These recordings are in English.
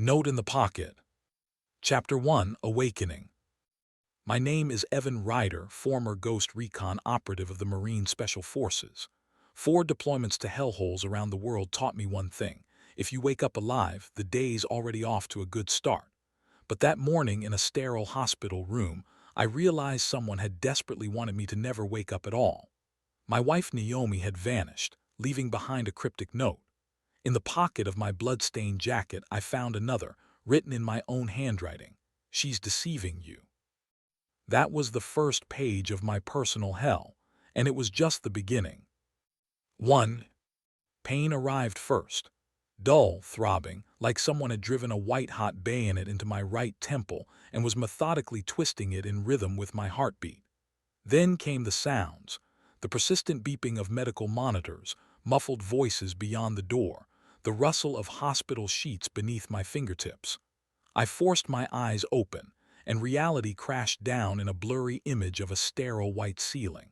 Note in the Pocket. Chapter 1, Awakening. My name is Evan Ryder, former Ghost Recon operative of the Marine Special Forces. 4 deployments to hellholes around the world taught me one thing. If you wake up alive, the day's already off to a good start. But that morning in a sterile hospital room, I realized someone had desperately wanted me to never wake up at all. My wife Naomi had vanished, leaving behind a cryptic note. In the pocket of my blood-stained jacket, I found another, written in my own handwriting. "She's deceiving you." That was the first page of my personal hell, and it was just the beginning. 1. Pain arrived first. Dull, throbbing, like someone had driven a white-hot bayonet into my right temple and was methodically twisting it in rhythm with my heartbeat. Then came the sounds, the persistent beeping of medical monitors, muffled voices beyond the door, the rustle of hospital sheets beneath my fingertips. I forced my eyes open, and reality crashed down in a blurry image of a sterile white ceiling.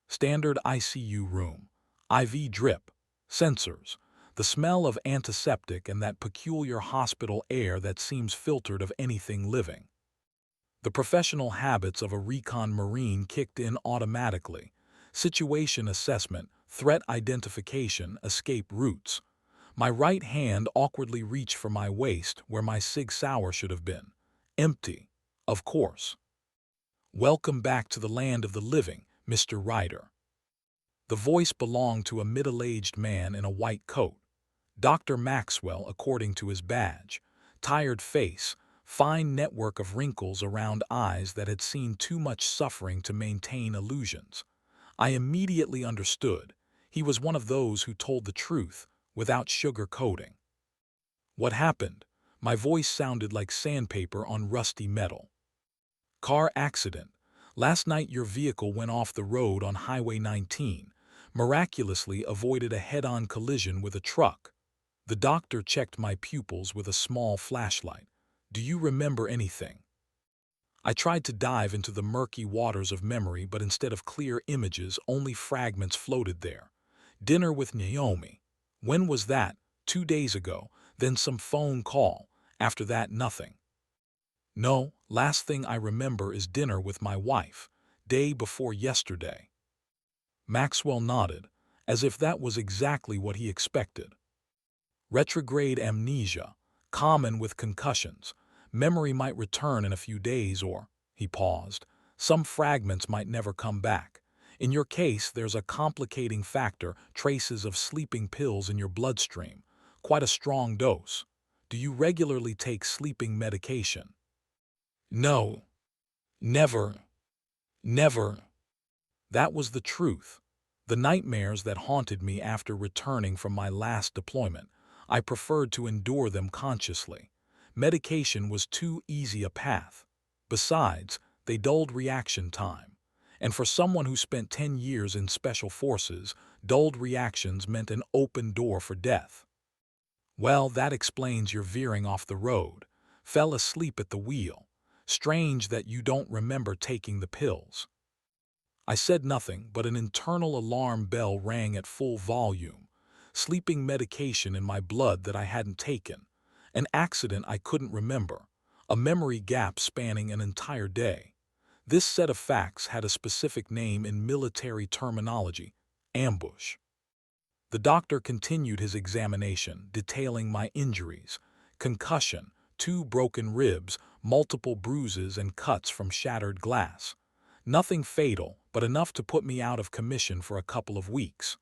Standard ICU room, IV drip, sensors, the smell of antiseptic and that peculiar hospital air that seems filtered of anything living. The professional habits of a recon Marine kicked in automatically. Situation assessment, threat identification, escape routes. My right hand awkwardly reached for my waist where my Sig Sauer should have been. Empty, of course. "Welcome back to the land of the living, Mr. Ryder." The voice belonged to a middle-aged man in a white coat. Dr. Maxwell, according to his badge. Tired face, fine network of wrinkles around eyes that had seen too much suffering to maintain illusions. I immediately understood. He was one of those who told the truth, without sugar-coating. "What happened?" My voice sounded like sandpaper on rusty metal. "Car accident. Last night your vehicle went off the road on Highway 19, miraculously avoided a head-on collision with a truck." The doctor checked my pupils with a small flashlight. "Do you remember anything?" I tried to dive into the murky waters of memory, but instead of clear images, only fragments floated there. Dinner with Naomi. When was that? 2 days ago. Then some phone call. After that, nothing. No, last thing I remember is dinner with my wife. Day before yesterday. Maxwell nodded, as if that was exactly what he expected. Retrograde amnesia, common with concussions. Memory might return in a few days or, he paused, some fragments might never come back. In your case, there's a complicating factor, traces of sleeping pills in your bloodstream. Quite a strong dose. Do you regularly take sleeping medication? No. Never. Never. That was the truth. The nightmares that haunted me after returning from my last deployment, I preferred to endure them consciously. Medication was too easy a path. Besides, they dulled reaction time. And for someone who spent 10 years in special forces, dulled reactions meant an open door for death. "Well, that explains your veering off the road. Fell asleep at the wheel. Strange that you don't remember taking the pills." I said nothing, but an internal alarm bell rang at full volume. Sleeping medication in my blood that I hadn't taken. An accident I couldn't remember. A memory gap spanning an entire day. This set of facts had a specific name in military terminology: ambush. The doctor continued his examination, detailing my injuries: concussion, 2 broken ribs, multiple bruises and cuts from shattered glass. Nothing fatal, but enough to put me out of commission for a couple of weeks.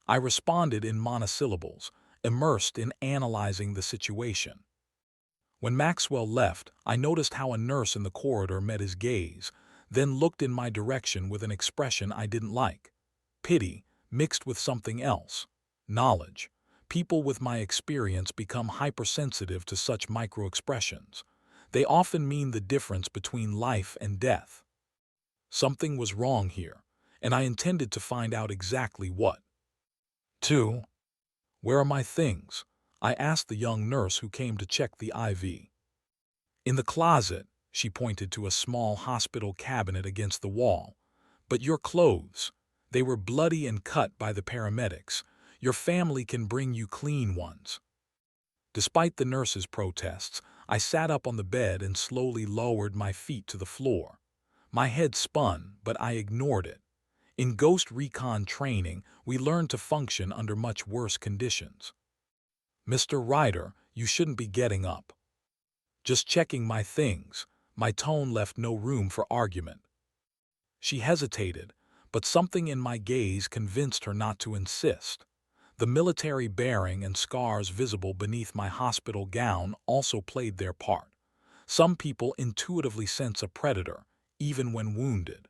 I responded in monosyllables, immersed in analyzing the situation. When Maxwell left, I noticed how a nurse in the corridor met his gaze, then looked in my direction with an expression I didn't like. Pity, mixed with something else. Knowledge. People with my experience become hypersensitive to such micro-expressions. They often mean the difference between life and death. Something was wrong here, and I intended to find out exactly what. 2. "Where are my things?" I asked the young nurse who came to check the IV. "In the closet," she pointed to a small hospital cabinet against the wall. "But your clothes, they were bloody and cut by the paramedics. Your family can bring you clean ones." Despite the nurse's protests, I sat up on the bed and slowly lowered my feet to the floor. My head spun, but I ignored it. In Ghost Recon training, we learn to function under much worse conditions. "Mr. Ryder, you shouldn't be getting up." "Just checking my things." My tone left no room for argument. She hesitated, but something in my gaze convinced her not to insist. The military bearing and scars visible beneath my hospital gown also played their part. Some people intuitively sense a predator, even when wounded.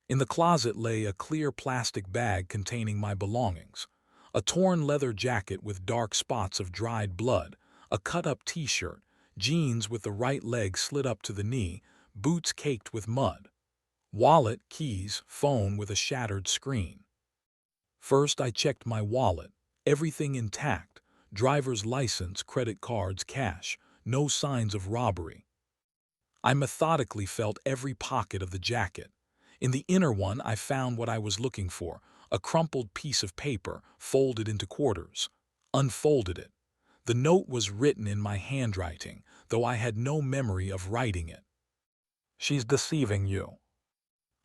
In the closet lay a clear plastic bag containing my belongings: a torn leather jacket with dark spots of dried blood, a cut-up t-shirt, jeans with the right leg slit up to the knee, boots caked with mud, wallet, keys, phone with a shattered screen. First, I checked my wallet. Everything intact: driver's license, credit cards, cash, no signs of robbery. I methodically felt every pocket of the jacket. In the inner one, I found what I was looking for: a crumpled piece of paper, folded into quarters. Unfolded it. The note was written in my handwriting, though I had no memory of writing it. "She's deceiving you."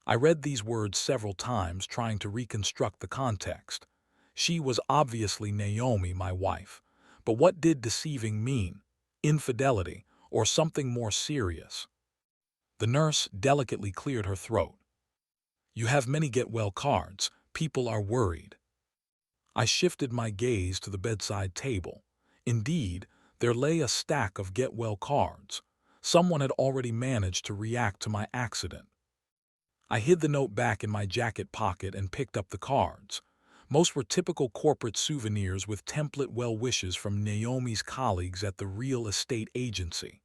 I read these words several times, trying to reconstruct the context. She was obviously Naomi, my wife. But what did deceiving mean? Infidelity, or something more serious? The nurse delicately cleared her throat. "You have many get-well cards. People are worried." I shifted my gaze to the bedside table. Indeed, there lay a stack of get-well cards. Someone had already managed to react to my accident. I hid the note back in my jacket pocket and picked up the cards. Most were typical corporate souvenirs with template well-wishes from Naomi's colleagues at the real estate agency.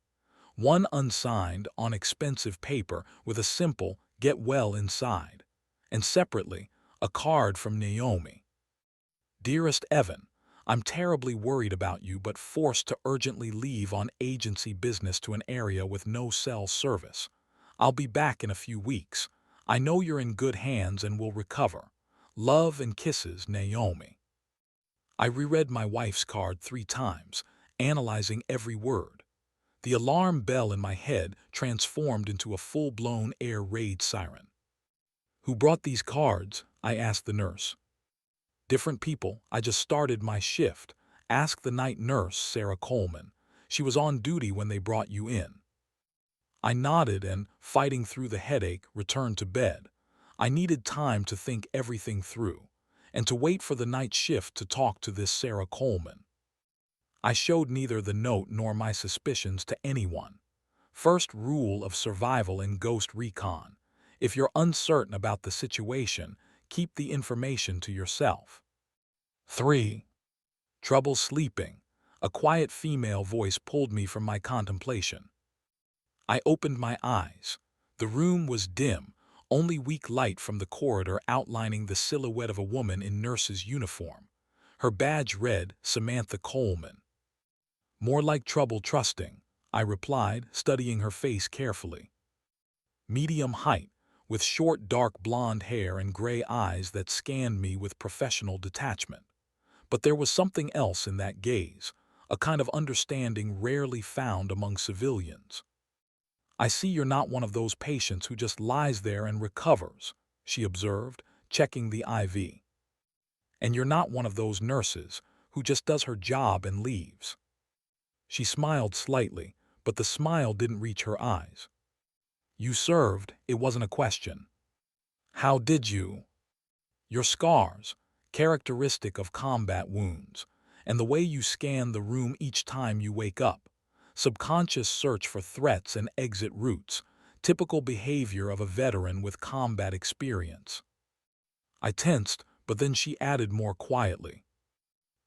One unsigned, on expensive paper, with a simple "Get well" inside. And separately, a card from Naomi. "Dearest Evan, I'm terribly worried about you, but forced to urgently leave on agency business to an area with no cell service. I'll be back in a few weeks. I know you're in good hands and will recover. Love and kisses, Naomi." I reread my wife's card 3 times, analyzing every word. The alarm bell in my head transformed into a full-blown air raid siren. "Who brought these cards?" I asked the nurse. "Different people. I just started my shift. Ask the night nurse, Sarah Coleman. She was on duty when they brought you in." I nodded and, fighting through the headache, returned to bed. I needed time to think everything through, and to wait for the night shift to talk to this Sarah Coleman. I showed neither the note nor my suspicions to anyone. First rule of survival in Ghost Recon: if you're uncertain about the situation, keep the information to yourself. 3. Trouble sleeping. A quiet female voice pulled me from my contemplation. I opened my eyes. The room was dim, only weak light from the corridor outlining the silhouette of a woman in nurse's uniform. Her badge read, Samantha Coleman. "More like trouble trusting," I replied, studying her face carefully. Medium height, with short dark blonde hair and gray eyes that scanned me with professional detachment. But there was something else in that gaze, a kind of understanding rarely found among civilians. "I see you're not one of those patients who just lies there and recovers," she observed, checking the IV. "And you're not one of those nurses who just does her job and leaves." She smiled slightly, but the smile didn't reach her eyes. "You served, it wasn't a question." "How did you?" "Your scars, characteristic of combat wounds, and the way you scan the room each time you wake up. Subconscious search for threats and exit routes, typical behavior of a veteran with combat experience." I tensed, but then she added more quietly.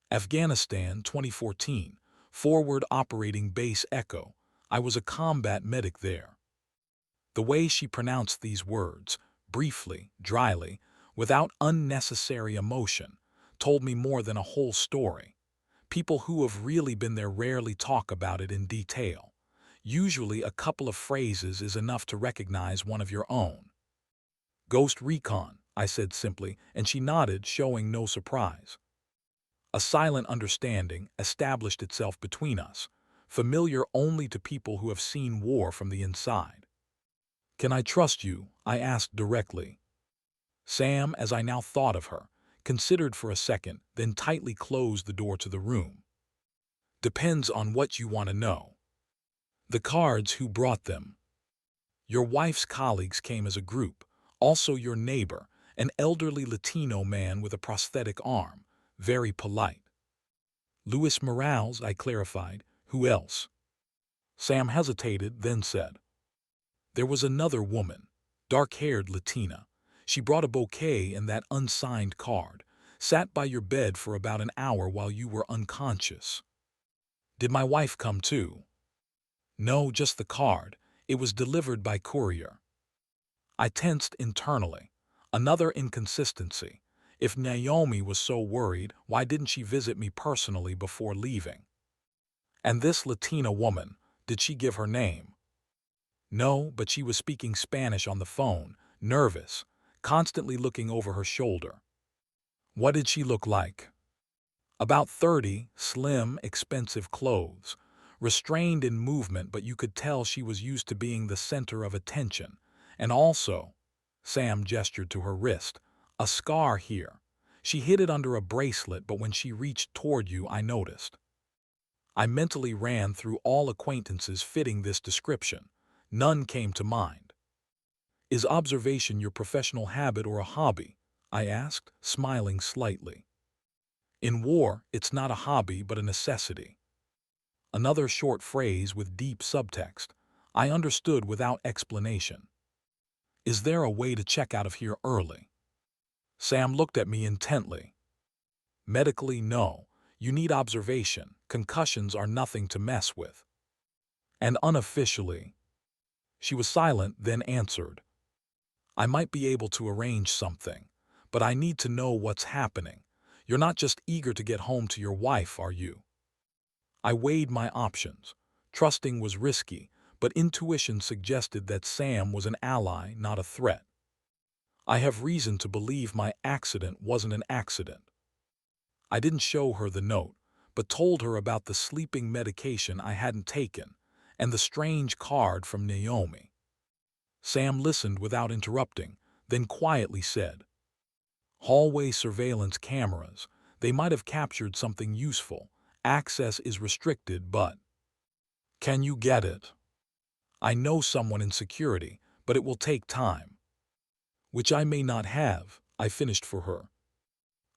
"Afghanistan, 2014, Forward Operating Base Echo. I was a combat medic there." The way she pronounced these words, briefly, dryly, without unnecessary emotion, told me more than a whole story. People who have really been there rarely talk about it in detail. Usually a couple of phrases is enough to recognize one of your own. "Ghost Recon," I said simply, and she nodded, showing no surprise. A silent understanding established itself between us, familiar only to people who have seen war from the inside. "Can I trust you?" I asked directly. Sam, as I now thought of her, considered for a second, then tightly closed the door to the room. "Depends on what you want to know. The cards, who brought them? Your wife's colleagues came as a group, also your neighbor, an elderly Latino man with a prosthetic arm, very polite. Luis Morales," I clarified. "Who else?" Sam hesitated, then said, "There was another woman, dark-haired Latina. She brought a bouquet and that unsigned card, sat by your bed for about an hour while you were unconscious." "Did my wife come too?" "No, just the card. It was delivered by courier." I tensed internally. Another inconsistency. If Naomi was so worried, why didn't she visit me personally before leaving? "And this Latina woman, did she give her name?" "No, but she was speaking Spanish on the phone, nervous, constantly looking over her shoulder." "What did she look like?" "About 30, slim, expensive clothes, restrained in movement, but you could tell she was used to being the center of attention. And also," Sam gestured to her wrist, "a scar here. She hid it under a bracelet, but when she reached toward you, I noticed." I mentally ran through all acquaintances fitting this description. None came to mind. "Is observation your professional habit or a hobby?" I asked, smiling slightly. "In war, it's not a hobby but a necessity." Another short phrase with deep subtext. I understood without explanation. "Is there a way to check out of here early?" Sam looked at me intently. "Medically, no. You need observation. Concussions are nothing to mess with." "And unofficially?" She was silent, then answered, "I might be able to arrange something, but I need to know what's happening. You're not just eager to get home to your wife, are you?" I weighed my options. Trusting was risky, but intuition suggested that Sam was an ally, not a threat. "I have reason to believe my accident wasn't an accident." I didn't show her the note, but told her about the sleeping medication I hadn't taken and the strange card from Naomi. Sam listened without interrupting, then quietly said, "Hallway surveillance cameras. They might have captured something useful. Access is restricted, but—" "Can you get it?" "I know someone in security, but it will take time." "Which I may not have," I finished for her.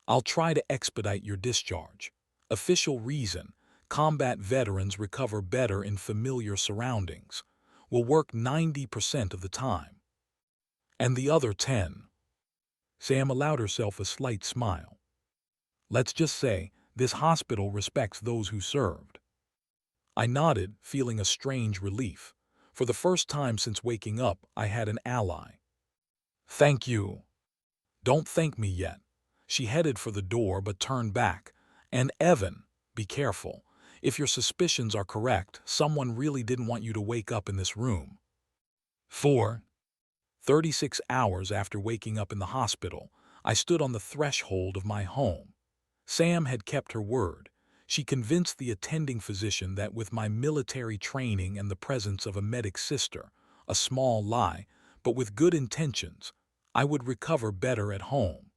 "I'll try to expedite your discharge. Official reason: combat veterans recover better in familiar surroundings. Will work 90% of the time." "And the other 10? Sam allowed herself a slight smile. "Let's just say this hospital respects those who served." I nodded, feeling a strange relief. For the first time since waking up, I had an ally. "Thank you." "Don't thank me yet." She headed for the door but turned back. "And Evan, be careful. If your suspicions are correct, someone really didn't want you to wake up in this room." 4. 36 hours after waking up in the hospital, I stood on the threshold of my home. Sam had kept her word. She convinced the attending physician that with my military training and the presence of a medic sister, a small lie, but with good intentions, I would recover better at home.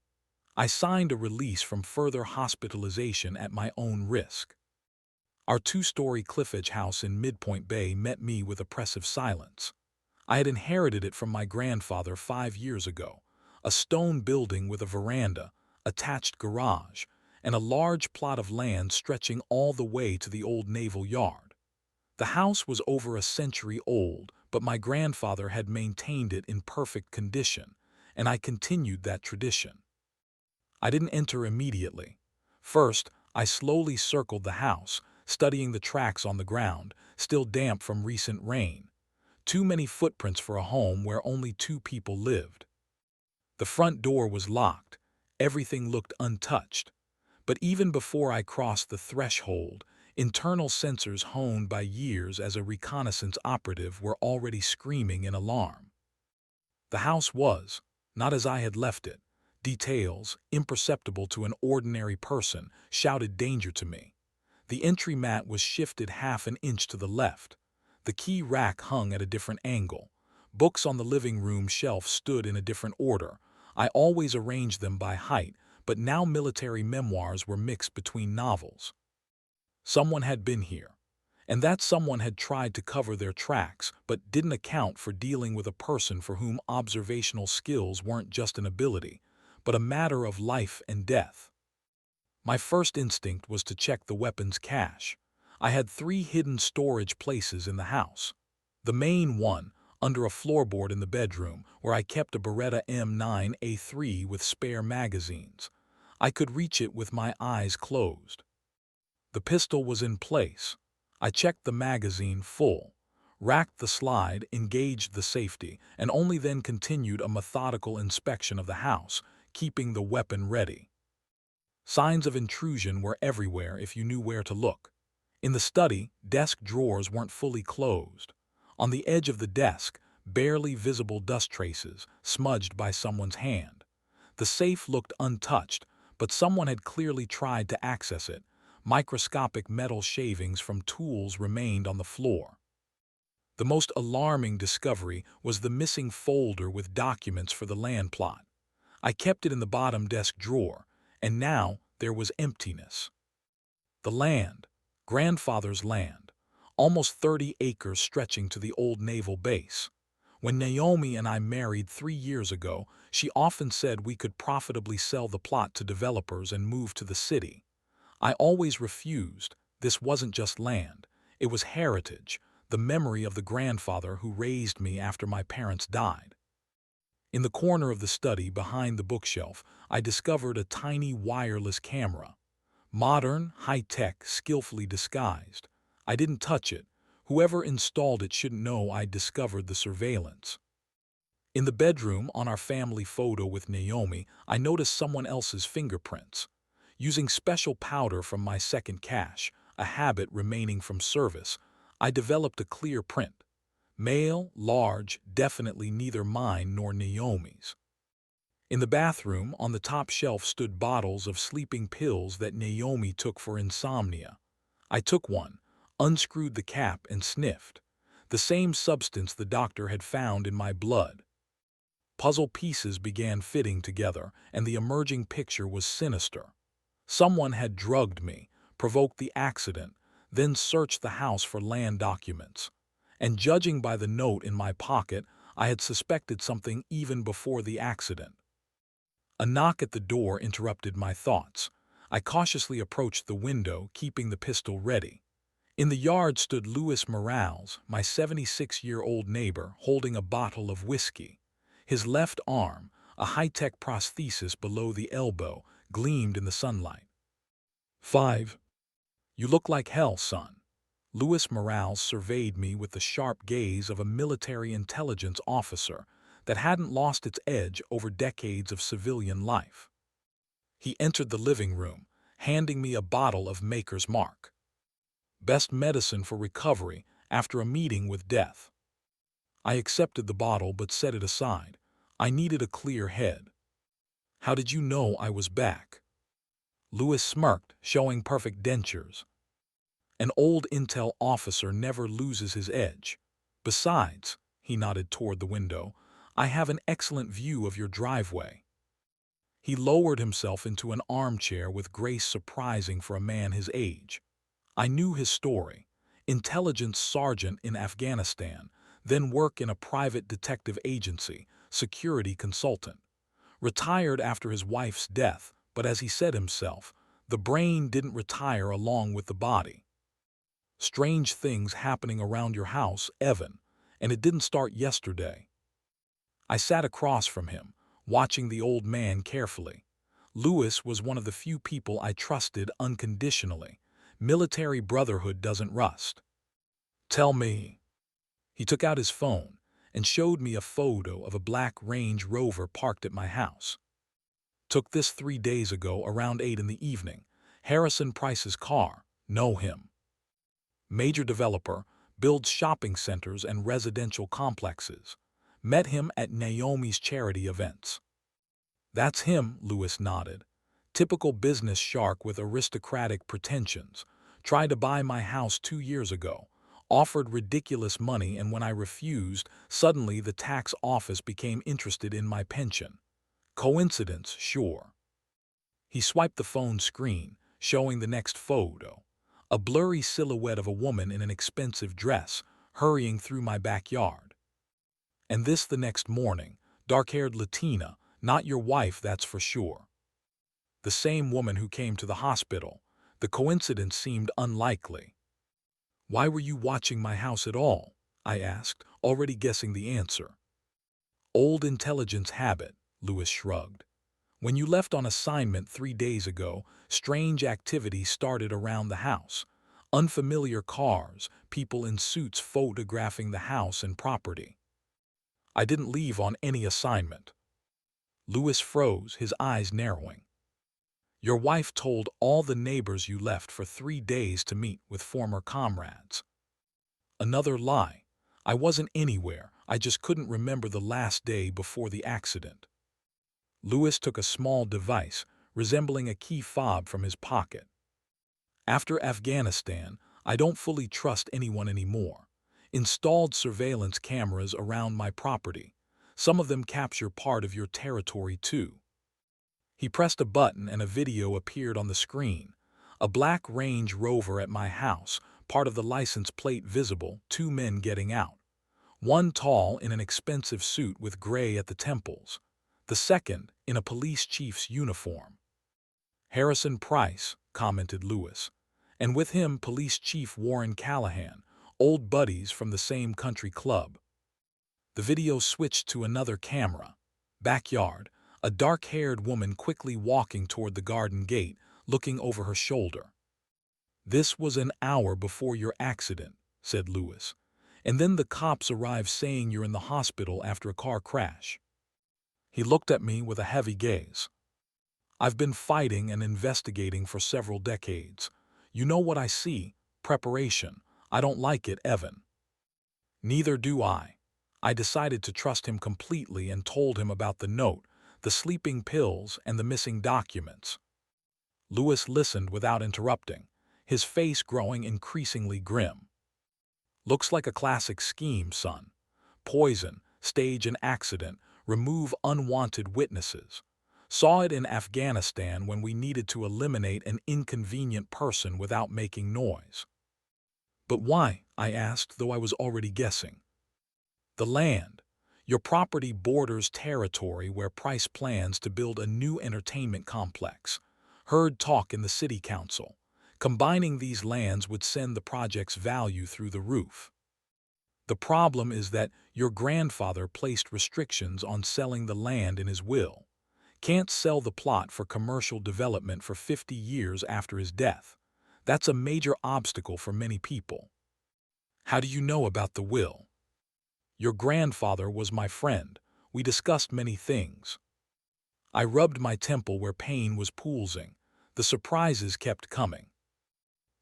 I signed a release from further hospitalization at my own risk. Our two-story cliff edge house in Midpoint Bay met me with oppressive silence. I had inherited it from my grandfather 5 years ago, a stone building with a veranda, attached garage, and a large plot of land stretching all the way to the old naval yard. The house was over a century old, but my grandfather had maintained it in perfect condition, and I continued that tradition. I didn't enter immediately. First, I slowly circled the house, studying the tracks on the ground, still damp from recent rain. Too many footprints for a home where only 2 people lived. The front door was locked. Everything looked untouched. But even before I crossed the threshold, internal sensors honed by years as a reconnaissance operative were already screaming in alarm. The house was, not as I had left it, Details, imperceptible to an ordinary person, shouted danger to me. The entry mat was shifted half an inch to the left. The key rack hung at a different angle. Books on the living room shelf stood in a different order. I always arranged them by height, but now military memoirs were mixed between novels. Someone had been here, and that someone had tried to cover their tracks but didn't account for dealing with a person for whom observational skills weren't just an ability, but a matter of life and death. My first instinct was to check the weapons cache. I had 3 hidden storage places in the house. The main one, under a floorboard in the bedroom, where I kept a Beretta M9A3 with spare magazines. I could reach it with my eyes closed. The pistol was in place. I checked the magazine full, racked the slide, engaged the safety, and only then continued a methodical inspection of the house, keeping the weapon ready. Signs of intrusion were everywhere if you knew where to look. In the study, desk drawers weren't fully closed. On the edge of the desk, barely visible dust traces, smudged by someone's hand. The safe looked untouched, but someone had clearly tried to access it. Microscopic metal shavings from tools remained on the floor. The most alarming discovery was the missing folder with documents for the land plot. I kept it in the bottom desk drawer, and now there was emptiness. The land, grandfather's land, almost 30 acres stretching to the old naval base. When Naomi and I married 3 years ago, she often said we could profitably sell the plot to developers and move to the city. I always refused. This wasn't just land. It was heritage, the memory of the grandfather who raised me after my parents died. In the corner of the study behind the bookshelf, I discovered a tiny wireless camera. Modern, high-tech, skillfully disguised. I didn't touch it. Whoever installed it shouldn't know I'd discovered the surveillance. In the bedroom, on our family photo with Naomi, I noticed someone else's fingerprints. Using special powder from my second cache, a habit remaining from service, I developed a clear print. Male, large, definitely neither mine nor Naomi's. In the bathroom, on the top shelf stood bottles of sleeping pills that Naomi took for insomnia. I took one, unscrewed the cap and sniffed. The same substance the doctor had found in my blood. Puzzle pieces began fitting together, and the emerging picture was sinister. Someone had drugged me, provoked the accident, then searched the house for land documents. And judging by the note in my pocket, I had suspected something even before the accident. A knock at the door interrupted my thoughts. I cautiously approached the window, keeping the pistol ready. In the yard stood Louis Morales, my 76-year-old neighbor, holding a bottle of whiskey. His left arm, a high-tech prosthesis below the elbow, gleamed in the sunlight. 5. You look like hell, son. Louis Morales surveyed me with the sharp gaze of a military intelligence officer that hadn't lost its edge over decades of civilian life. He entered the living room, handing me a bottle of Maker's Mark. Best medicine for recovery after a meeting with death. I accepted the bottle but set it aside. I needed a clear head. How did you know I was back? Louis smirked, showing perfect dentures. An old intel officer never loses his edge. Besides, he nodded toward the window, I have an excellent view of your driveway. He lowered himself into an armchair with grace surprising for a man his age. I knew his story. Intelligence sergeant in Afghanistan, then work in a private detective agency, security consultant. Retired after his wife's death, but as he said himself, the brain didn't retire along with the body. Strange things happening around your house, Evan, and it didn't start yesterday. I sat across from him, watching the old man carefully. Louis was one of the few people I trusted unconditionally. Military brotherhood doesn't rust. Tell me. He took out his phone and showed me a photo of a black Range Rover parked at my house. Took this 3 days ago around 8 in the evening. Harrison Price's car. Know him. Major developer, builds shopping centers and residential complexes. Met him at Naomi's charity events. That's him, Lewis nodded. Typical business shark with aristocratic pretensions. Tried to buy my house 2 years ago. Offered ridiculous money, and when I refused, suddenly the tax office became interested in my pension. Coincidence, sure. He swiped the phone screen, showing the next photo. A blurry silhouette of a woman in an expensive dress, hurrying through my backyard. And this the next morning, dark-haired Latina, not your wife, that's for sure. The same woman who came to the hospital. The coincidence seemed unlikely. Why were you watching my house at all? I asked, already guessing the answer. Old intelligence habit, Lewis shrugged. When you left on assignment 3 days ago, strange activity started around the house. Unfamiliar cars, people in suits photographing the house and property. I didn't leave on any assignment. Lewis froze, his eyes narrowing. Your wife told all the neighbors you left for 3 days to meet with former comrades. Another lie. I wasn't anywhere, I just couldn't remember the last day before the accident. Lewis took a small device, resembling a key fob, from his pocket. After Afghanistan, I don't fully trust anyone anymore. Installed surveillance cameras around my property. Some of them capture part of your territory too. He pressed a button and a video appeared on the screen. A black Range Rover at my house, part of the license plate visible, 2 men getting out. One tall in an expensive suit with gray at the temples. The second in a police chief's uniform. Harrison Price, commented Lewis. And with him Police Chief Warren Callahan, old buddies from the same country club. The video switched to another camera. Backyard, a dark-haired woman quickly walking toward the garden gate, looking over her shoulder. This was an hour before your accident, said Lewis. And then the cops arrive saying you're in the hospital after a car crash. He looked at me with a heavy gaze. I've been fighting and investigating for several decades. You know what I see? Preparation. I don't like it, Evan. Neither do I. I decided to trust him completely and told him about the note, the sleeping pills, and the missing documents. Lewis listened without interrupting, his face growing increasingly grim. Looks like a classic scheme, son. Poison, stage an accident, remove unwanted witnesses. Saw it in Afghanistan when we needed to eliminate an inconvenient person without making noise. But why? I asked, though I was already guessing. The land. Your property borders territory where Price plans to build a new entertainment complex. Heard talk in the city council. Combining these lands would send the project's value through the roof. The problem is that your grandfather placed restrictions on selling the land in his will. Can't sell the plot for commercial development for 50 years after his death. That's a major obstacle for many people. How do you know about the will? Your grandfather was my friend. We discussed many things. I rubbed my temple where pain was pulsing. The surprises kept coming.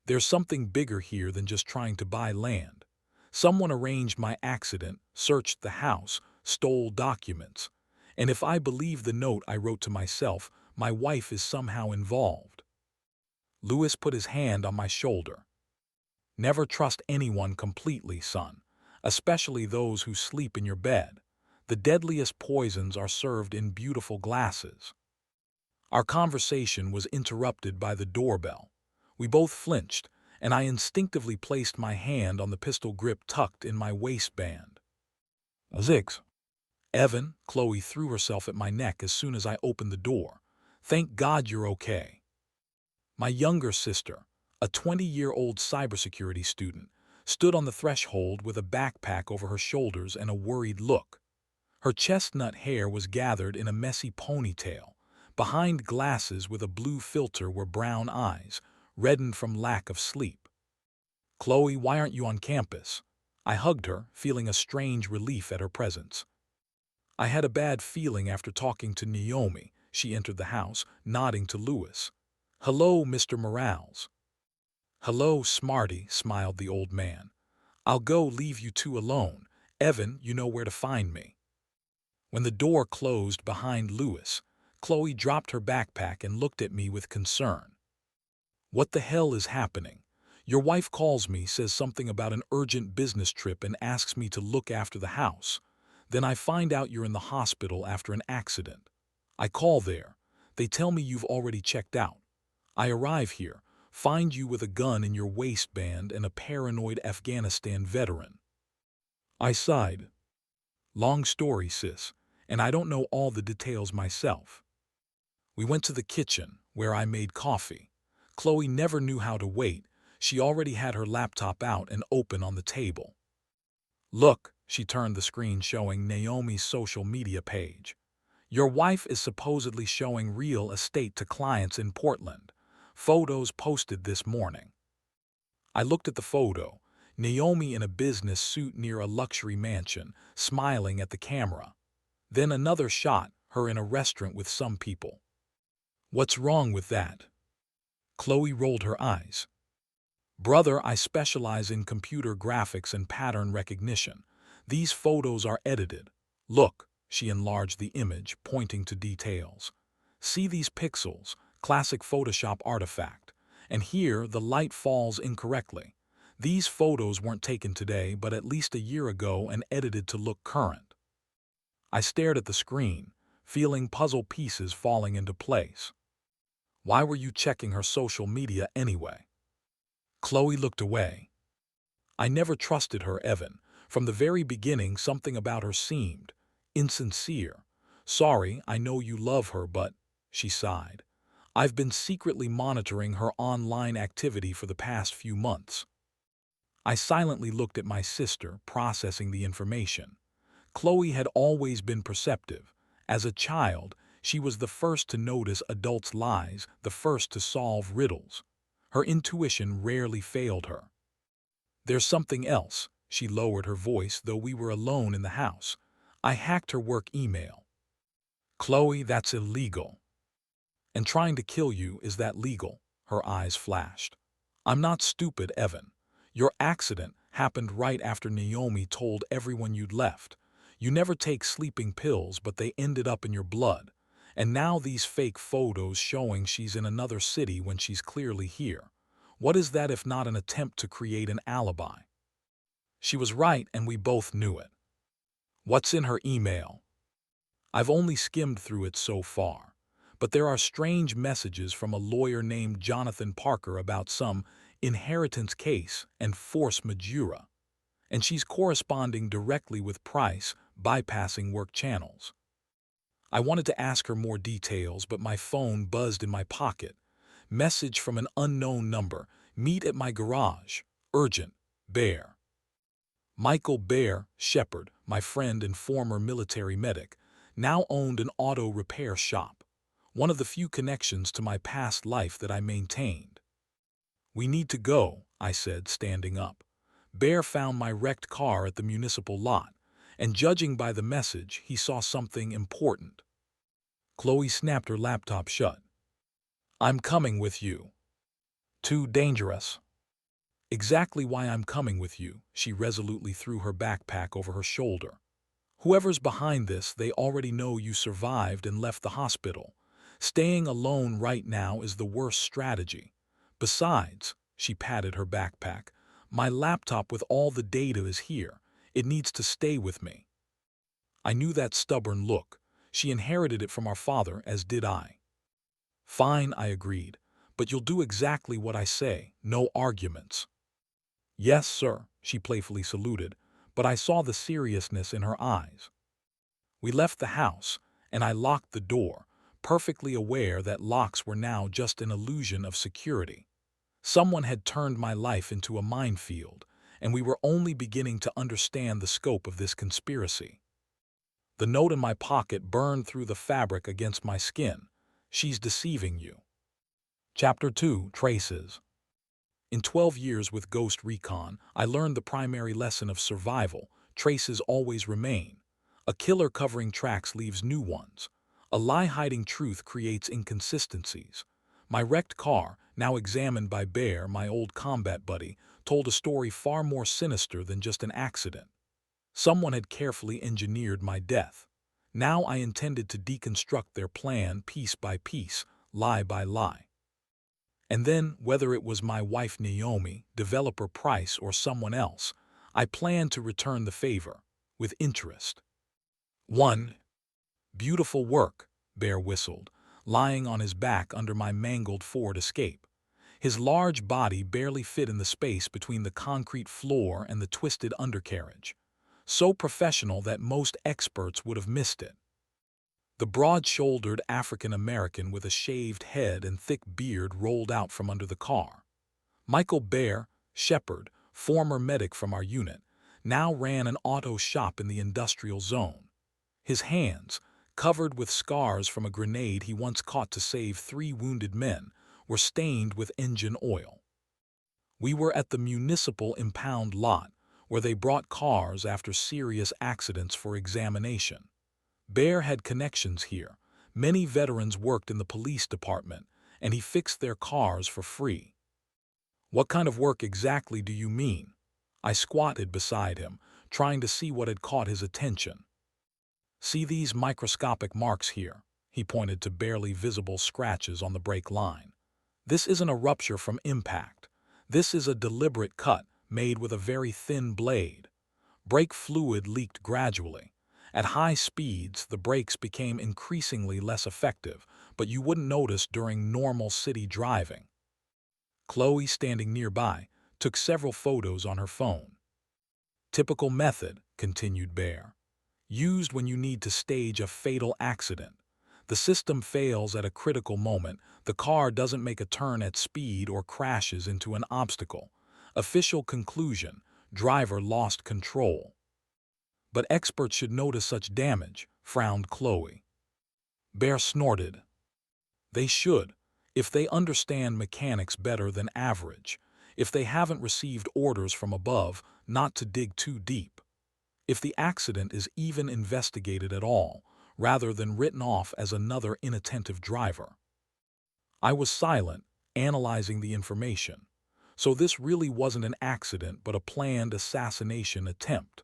There's something bigger here than just trying to buy land. Someone arranged my accident, searched the house, stole documents. And if I believe the note I wrote to myself, my wife is somehow involved. Lewis put his hand on my shoulder. Never trust anyone completely, son, especially those who sleep in your bed. The deadliest poisons are served in beautiful glasses. Our conversation was interrupted by the doorbell. We both flinched, and I instinctively placed my hand on the pistol grip tucked in my waistband. Zix. Evan, Chloe threw herself at my neck as soon as I opened the door. Thank God you're okay. My younger sister, a 20-year-old cybersecurity student, stood on the threshold with a backpack over her shoulders and a worried look. Her chestnut hair was gathered in a messy ponytail. Behind glasses with a blue filter were brown eyes, reddened from lack of sleep. Chloe, why aren't you on campus? I hugged her, feeling a strange relief at her presence. I had a bad feeling after talking to Naomi. She entered the house, nodding to Lewis. Hello, Mr. Morales. Hello, Smarty, smiled the old man. I'll go, leave you two alone. Evan, you know where to find me. When the door closed behind Lewis, Chloe dropped her backpack and looked at me with concern. What the hell is happening? Your wife calls me, says something about an urgent business trip and asks me to look after the house. Then I find out you're in the hospital after an accident. I call there. They tell me you've already checked out. I arrive here, find you with a gun in your waistband and a paranoid Afghanistan veteran. I sighed. Long story, sis, and I don't know all the details myself. We went to the kitchen, where I made coffee. Chloe never knew how to wait. She already had her laptop out and open on the table. Look, she turned the screen showing Naomi's social media page. Your wife is supposedly showing real estate to clients in Portland. Photos posted this morning. I looked at the photo. Naomi in a business suit near a luxury mansion, smiling at the camera. Then another shot, her in a restaurant with some people. What's wrong with that? Chloe rolled her eyes. Brother, I specialize in computer graphics and pattern recognition. These photos are edited. Look, she enlarged the image, pointing to details. See these pixels, classic Photoshop artifact. And here, the light falls incorrectly. These photos weren't taken today, but at least a year ago and edited to look current. I stared at the screen, feeling puzzle pieces falling into place. Why were you checking her social media anyway? Chloe looked away. I never trusted her, Evan. From the very beginning, something about her seemed insincere. Sorry, I know you love her, but, she sighed, I've been secretly monitoring her online activity for the past few months. I silently looked at my sister, processing the information. Chloe had always been perceptive. As a child, she was the first to notice adults' lies, the first to solve riddles. Her intuition rarely failed her. There's something else, she lowered her voice, though we were alone in the house. I hacked her work email. Chloe, that's illegal. And trying to kill you, is that legal? Her eyes flashed. I'm not stupid, Evan. Your accident happened right after Naomi told everyone you'd left. You never take sleeping pills, but they ended up in your blood. And now these fake photos showing she's in another city when she's clearly here. What is that if not an attempt to create an alibi? She was right, and we both knew it. What's in her email? I've only skimmed through it so far, but there are strange messages from a lawyer named Jonathan Parker about some inheritance case and force majeure, and she's corresponding directly with Price, bypassing work channels. I wanted to ask her more details, but my phone buzzed in my pocket. Message from an unknown number. Meet at my garage. Urgent. Bear. Michael Bear Shepard, my friend and former military medic, now owned an auto repair shop, one of the few connections to my past life that I maintained. We need to go, I said, standing up. Bear found my wrecked car at the municipal lot, and judging by the message, he saw something important. Chloe snapped her laptop shut. I'm coming with you. Too dangerous. Exactly why I'm coming with you, she resolutely threw her backpack over her shoulder. Whoever's behind this, they already know you survived and left the hospital. Staying alone right now is the worst strategy. Besides, she patted her backpack, my laptop with all the data is here. It needs to stay with me. I knew that stubborn look. She inherited it from our father, as did I. Fine, I agreed, but you'll do exactly what I say, no arguments. Yes, sir, she playfully saluted, but I saw the seriousness in her eyes. We left the house, and I locked the door, perfectly aware that locks were now just an illusion of security. Someone had turned my life into a minefield, and we were only beginning to understand the scope of this conspiracy. The note in my pocket burned through the fabric against my skin. She's deceiving you. Chapter 2, Traces. In 12 years with Ghost Recon, I learned the primary lesson of survival. Traces always remain. A killer covering tracks leaves new ones. A lie hiding truth creates inconsistencies. My wrecked car, now examined by Bear, my old combat buddy, told a story far more sinister than just an accident. Someone had carefully engineered my death. Now I intended to deconstruct their plan piece by piece, lie by lie. And then, whether it was my wife Naomi, developer Price, or someone else, I planned to return the favor, with interest. 1. Beautiful work, Bear whistled, lying on his back under my mangled Ford Escape. His large body barely fit in the space between the concrete floor and the twisted undercarriage. So professional that most experts would have missed it. The broad-shouldered African-American with a shaved head and thick beard rolled out from under the car. Michael Bear, Shepherd, former medic from our unit, now ran an auto shop in the industrial zone. His hands, covered with scars from a grenade he once caught to save 3 wounded men, were stained with engine oil. We were at the municipal impound lot, where they brought cars after serious accidents for examination. Bear had connections here. Many veterans worked in the police department, and he fixed their cars for free. What kind of work exactly do you mean? I squatted beside him, trying to see what had caught his attention. See these microscopic marks here? He pointed to barely visible scratches on the brake line. This isn't a rupture from impact. This is a deliberate cut made with a very thin blade. Brake fluid leaked gradually. At high speeds, the brakes became increasingly less effective, but you wouldn't notice during normal city driving. Chloe, standing nearby, took several photos on her phone. Typical method, continued Bear. Used when you need to stage a fatal accident. The system fails at a critical moment, the car doesn't make a turn at speed or crashes into an obstacle. Official conclusion, driver lost control. But experts should notice such damage, frowned Chloe. Bear snorted. They should, if they understand mechanics better than average, if they haven't received orders from above not to dig too deep. If the accident is even investigated at all, rather than written off as another inattentive driver. I was silent, analyzing the information. So this really wasn't an accident but a planned assassination attempt.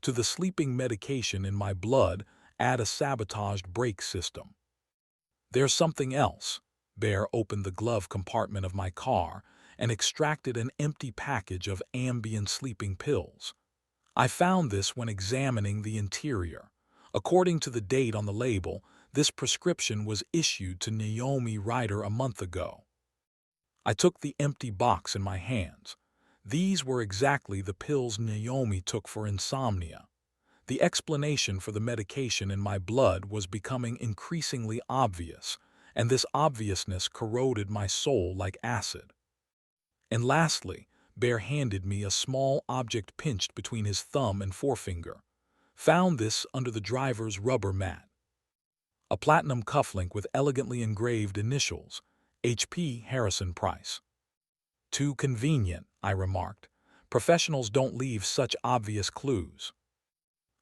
To the sleeping medication in my blood, add a sabotaged brake system. There's something else. Bear opened the glove compartment of my car and extracted an empty package of Ambien sleeping pills. I found this when examining the interior. According to the date on the label, this prescription was issued to Naomi Ryder a month ago. I took the empty box in my hands. These were exactly the pills Naomi took for insomnia. The explanation for the medication in my blood was becoming increasingly obvious, and this obviousness corroded my soul like acid. And lastly, Bear handed me a small object pinched between his thumb and forefinger. Found this under the driver's rubber mat. A platinum cufflink with elegantly engraved initials, H.P. Harrison Price. Too convenient, I remarked. Professionals don't leave such obvious clues.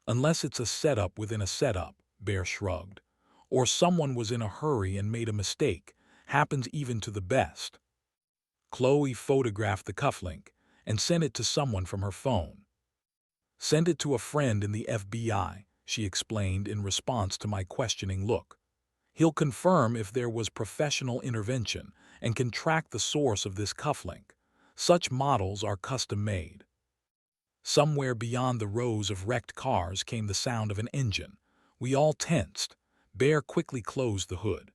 Unless it's a setup within a setup, Bear shrugged. Or someone was in a hurry and made a mistake. Happens even to the best. Chloe photographed the cufflink and sent it to someone from her phone. Send it to a friend in the FBI, she explained in response to my questioning look. He'll confirm if there was professional intervention and can track the source of this cufflink. Such models are custom-made. Somewhere beyond the rows of wrecked cars came the sound of an engine. We all tensed. Bear quickly closed the hood.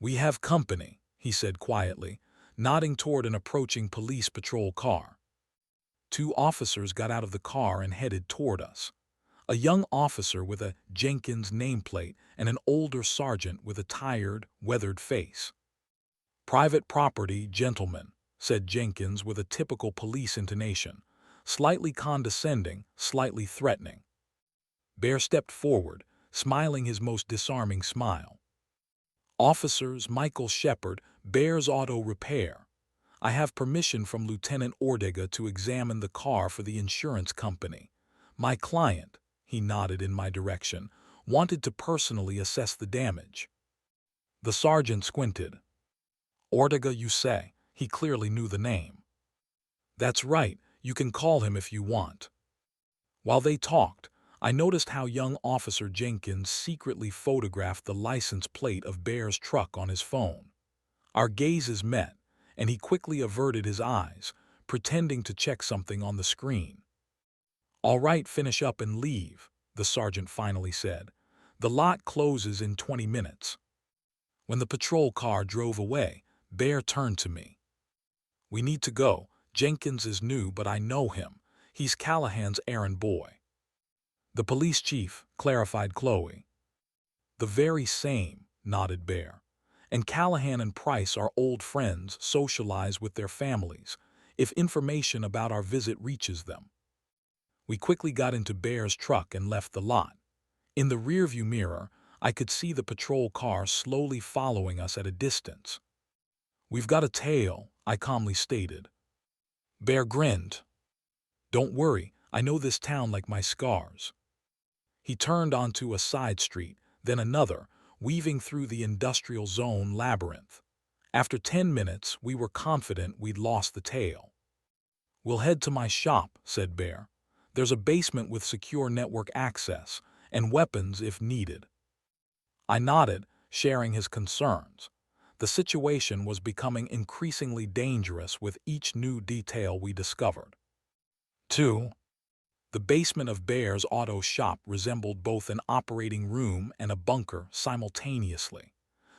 We have company, he said quietly, nodding toward an approaching police patrol car. 2 officers got out of the car and headed toward us. A young officer with a Jenkins nameplate and an older sergeant with a tired, weathered face. Private property, gentlemen, said Jenkins with a typical police intonation, slightly condescending, slightly threatening. Bear stepped forward, smiling his most disarming smile. Officers, Michael Shepherd, Bear's Auto Repair. I have permission from Lieutenant Ortega to examine the car for the insurance company. My client, he nodded in my direction, wanted to personally assess the damage. The sergeant squinted. Ortega, you say? He clearly knew the name. That's right, you can call him if you want. While they talked, I noticed how young Officer Jenkins secretly photographed the license plate of Bear's truck on his phone. Our gazes met, and he quickly averted his eyes, pretending to check something on the screen. "All right, finish up and leave," the sergeant finally said. "The lot closes in 20 minutes. When the patrol car drove away, Bear turned to me. "We need to go. Jenkins is new, but I know him. He's Callahan's errand boy." "The police chief," clarified Chloe. "The very same," nodded Bear. "And Callahan and Price are old friends, socialize with their families, if information about our visit reaches them." We quickly got into Bear's truck and left the lot. In the rearview mirror, I could see the patrol car slowly following us at a distance. "We've got a tail," I calmly stated. Bear grinned. "Don't worry, I know this town like my scars." He turned onto a side street, then another, weaving through the industrial zone labyrinth. After 10 minutes, we were confident we'd lost the tail. "We'll head to my shop," said Bear. "There's a basement with secure network access, and weapons if needed." I nodded, sharing his concerns. The situation was becoming increasingly dangerous with each new detail we discovered. 2. The basement of Bear's auto shop resembled both an operating room and a bunker simultaneously.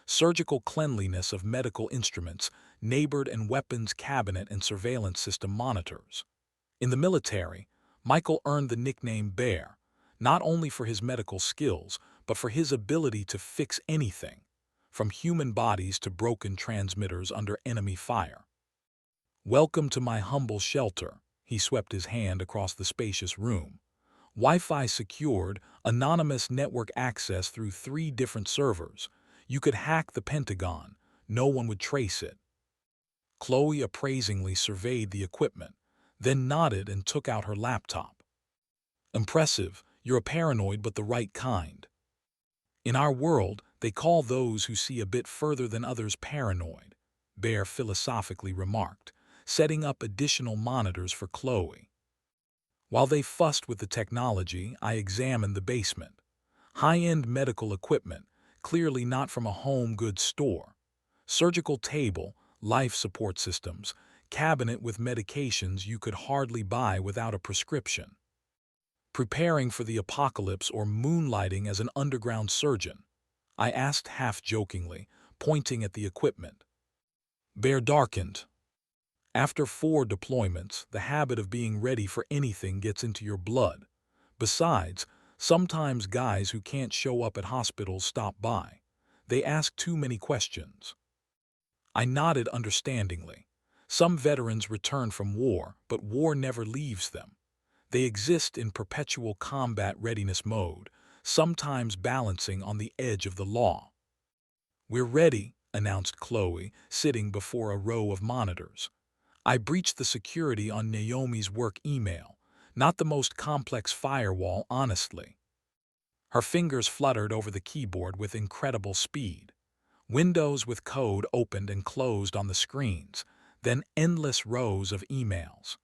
Surgical cleanliness of medical instruments neighbored and weapons cabinet and surveillance system monitors. In the military, Michael earned the nickname Bear, not only for his medical skills, but for his ability to fix anything, from human bodies to broken transmitters under enemy fire. "Welcome to my humble shelter," he swept his hand across the spacious room. "Wi-Fi secured, anonymous network access through 3 different servers. You could hack the Pentagon. No one would trace it." Chloe appraisingly surveyed the equipment, then nodded and took out her laptop. "Impressive. You're a paranoid, but the right kind." "In our world, they call those who see a bit further than others paranoid," Bear philosophically remarked, setting up additional monitors for Chloe. While they fussed with the technology, I examined the basement. High-end medical equipment, clearly not from a home goods store. Surgical table, life support systems, cabinet with medications you could hardly buy without a prescription. "Preparing for the apocalypse or moonlighting as an underground surgeon?" I asked half-jokingly, pointing at the equipment. Bear darkened. "After 4 deployments, the habit of being ready for anything gets into your blood. Besides, sometimes guys who can't show up at hospitals stop by. They ask too many questions." I nodded understandingly. Some veterans return from war, but war never leaves them. They exist in perpetual combat readiness mode, sometimes balancing on the edge of the law. "We're ready," announced Chloe, sitting before a row of monitors. I breached the security on Naomi's work email, not the most complex firewall, honestly. Her fingers fluttered over the keyboard with incredible speed. Windows with code opened and closed on the screens, then endless rows of emails.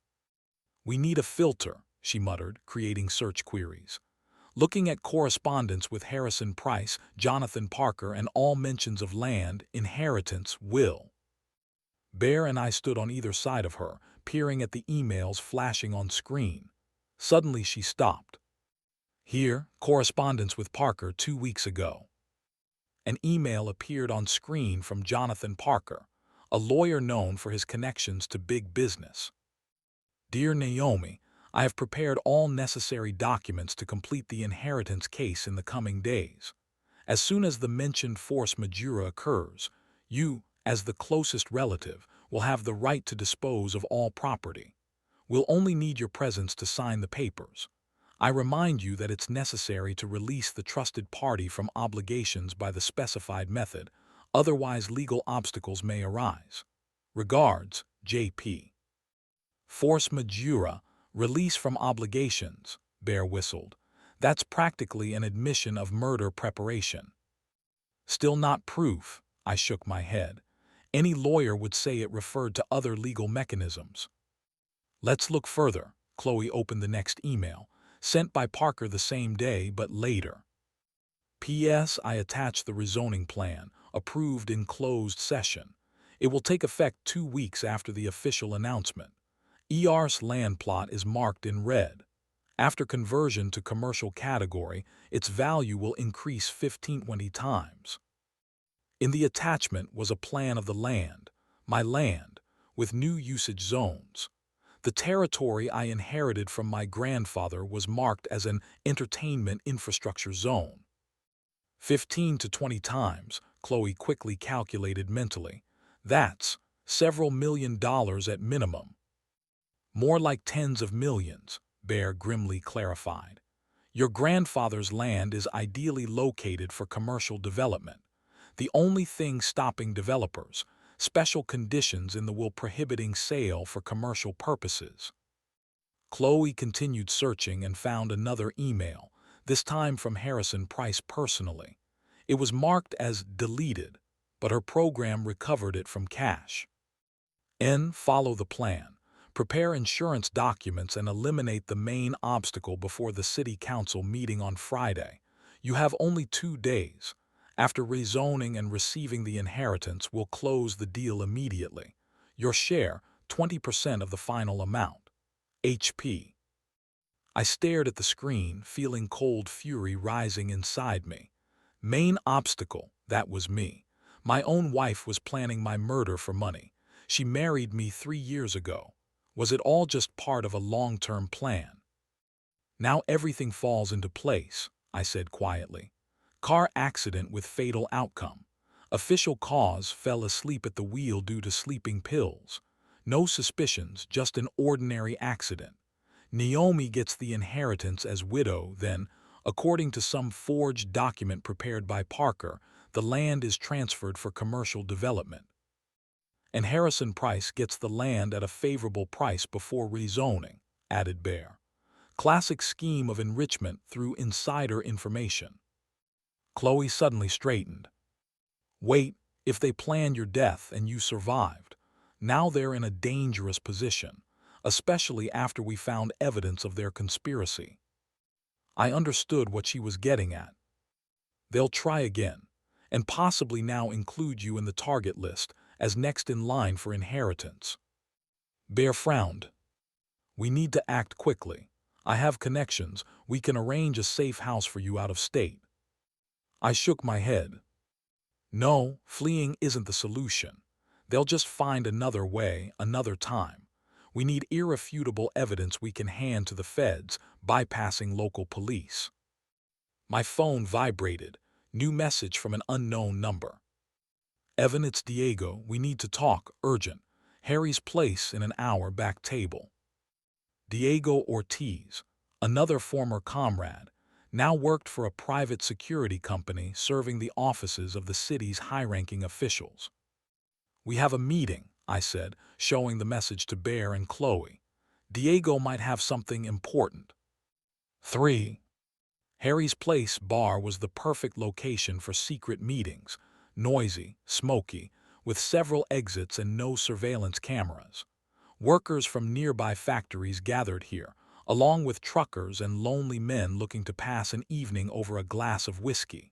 "We need a filter," she muttered, creating search queries. "Looking at correspondence with Harrison Price, Jonathan Parker, and all mentions of land, inheritance, will." Bear and I stood on either side of her, peering at the emails flashing on screen. Suddenly she stopped. "Here, correspondence with Parker 2 weeks ago." An email appeared on screen from Jonathan Parker, a lawyer known for his connections to big business. "Dear Naomi, I have prepared all necessary documents to complete the inheritance case in the coming days. As soon as the mentioned force majeure occurs, you, as the closest relative, will have the right to dispose of all property. We'll only need your presence to sign the papers. I remind you that it's necessary to release the trusted party from obligations by the specified method, otherwise legal obstacles may arise. Regards, J.P." "Force majeure, release from obligations," Bear whistled. "That's practically an admission of murder preparation." "Still not proof," I shook my head. "Any lawyer would say it referred to other legal mechanisms." "Let's look further." Chloe opened the next email. Sent by Parker the same day, but later. P.S. I attached the rezoning plan, approved in closed session. It will take effect 2 weeks after the official announcement. ER's land plot is marked in red. After conversion to commercial category, its value will increase 15-20 times. In the attachment was a plan of the land, my land, with new usage zones. The territory I inherited from my grandfather was marked as an entertainment infrastructure zone. 15 to 20 times, Chloe quickly calculated mentally. That's several $1 million at minimum. More like tens of millions, Bear grimly clarified. Your grandfather's land is ideally located for commercial development. The only thing stopping developers, special conditions in the will prohibiting sale for commercial purposes. Chloe continued searching and found another email, this time from Harrison Price personally. It was marked as deleted, but her program recovered it from cache. Follow the plan. Prepare insurance documents and eliminate the main obstacle before the city council meeting on Friday. You have only 2 days. After rezoning and receiving the inheritance, we'll close the deal immediately. Your share, 20% of the final amount. HP. I stared at the screen, feeling cold fury rising inside me. Main obstacle, that was me. My own wife was planning my murder for money. She married me 3 years ago. Was it all just part of a long-term plan? Now everything falls into place, I said quietly. Car accident with fatal outcome. Official cause: fell asleep at the wheel due to sleeping pills. No suspicions, just an ordinary accident. Naomi gets the inheritance as widow, then, according to some forged document prepared by Parker, the land is transferred for commercial development. And Harrison Price gets the land at a favorable price before rezoning, added Bear. Classic scheme of enrichment through insider information. Chloe suddenly straightened. Wait, if they planned your death and you survived, now they're in a dangerous position, especially after we found evidence of their conspiracy. I understood what she was getting at. They'll try again, and possibly now include you in the target list as next in line for inheritance. Bear frowned. We need to act quickly. I have connections. We can arrange a safe house for you out of state. I shook my head. No, fleeing isn't the solution. They'll just find another way, another time. We need irrefutable evidence we can hand to the feds, bypassing local police. My phone vibrated. New message from an unknown number. Evan, it's Diego. We need to talk, urgent. Harry's place in an hour, back table. Diego Ortiz, another former comrade, now worked for a private security company serving the offices of the city's high-ranking officials. We have a meeting, I said, showing the message to Bear and Chloe. Diego might have something important. 3. Harry's Place bar was the perfect location for secret meetings, noisy, smoky, with several exits and no surveillance cameras. Workers from nearby factories gathered here, along with truckers and lonely men looking to pass an evening over a glass of whiskey.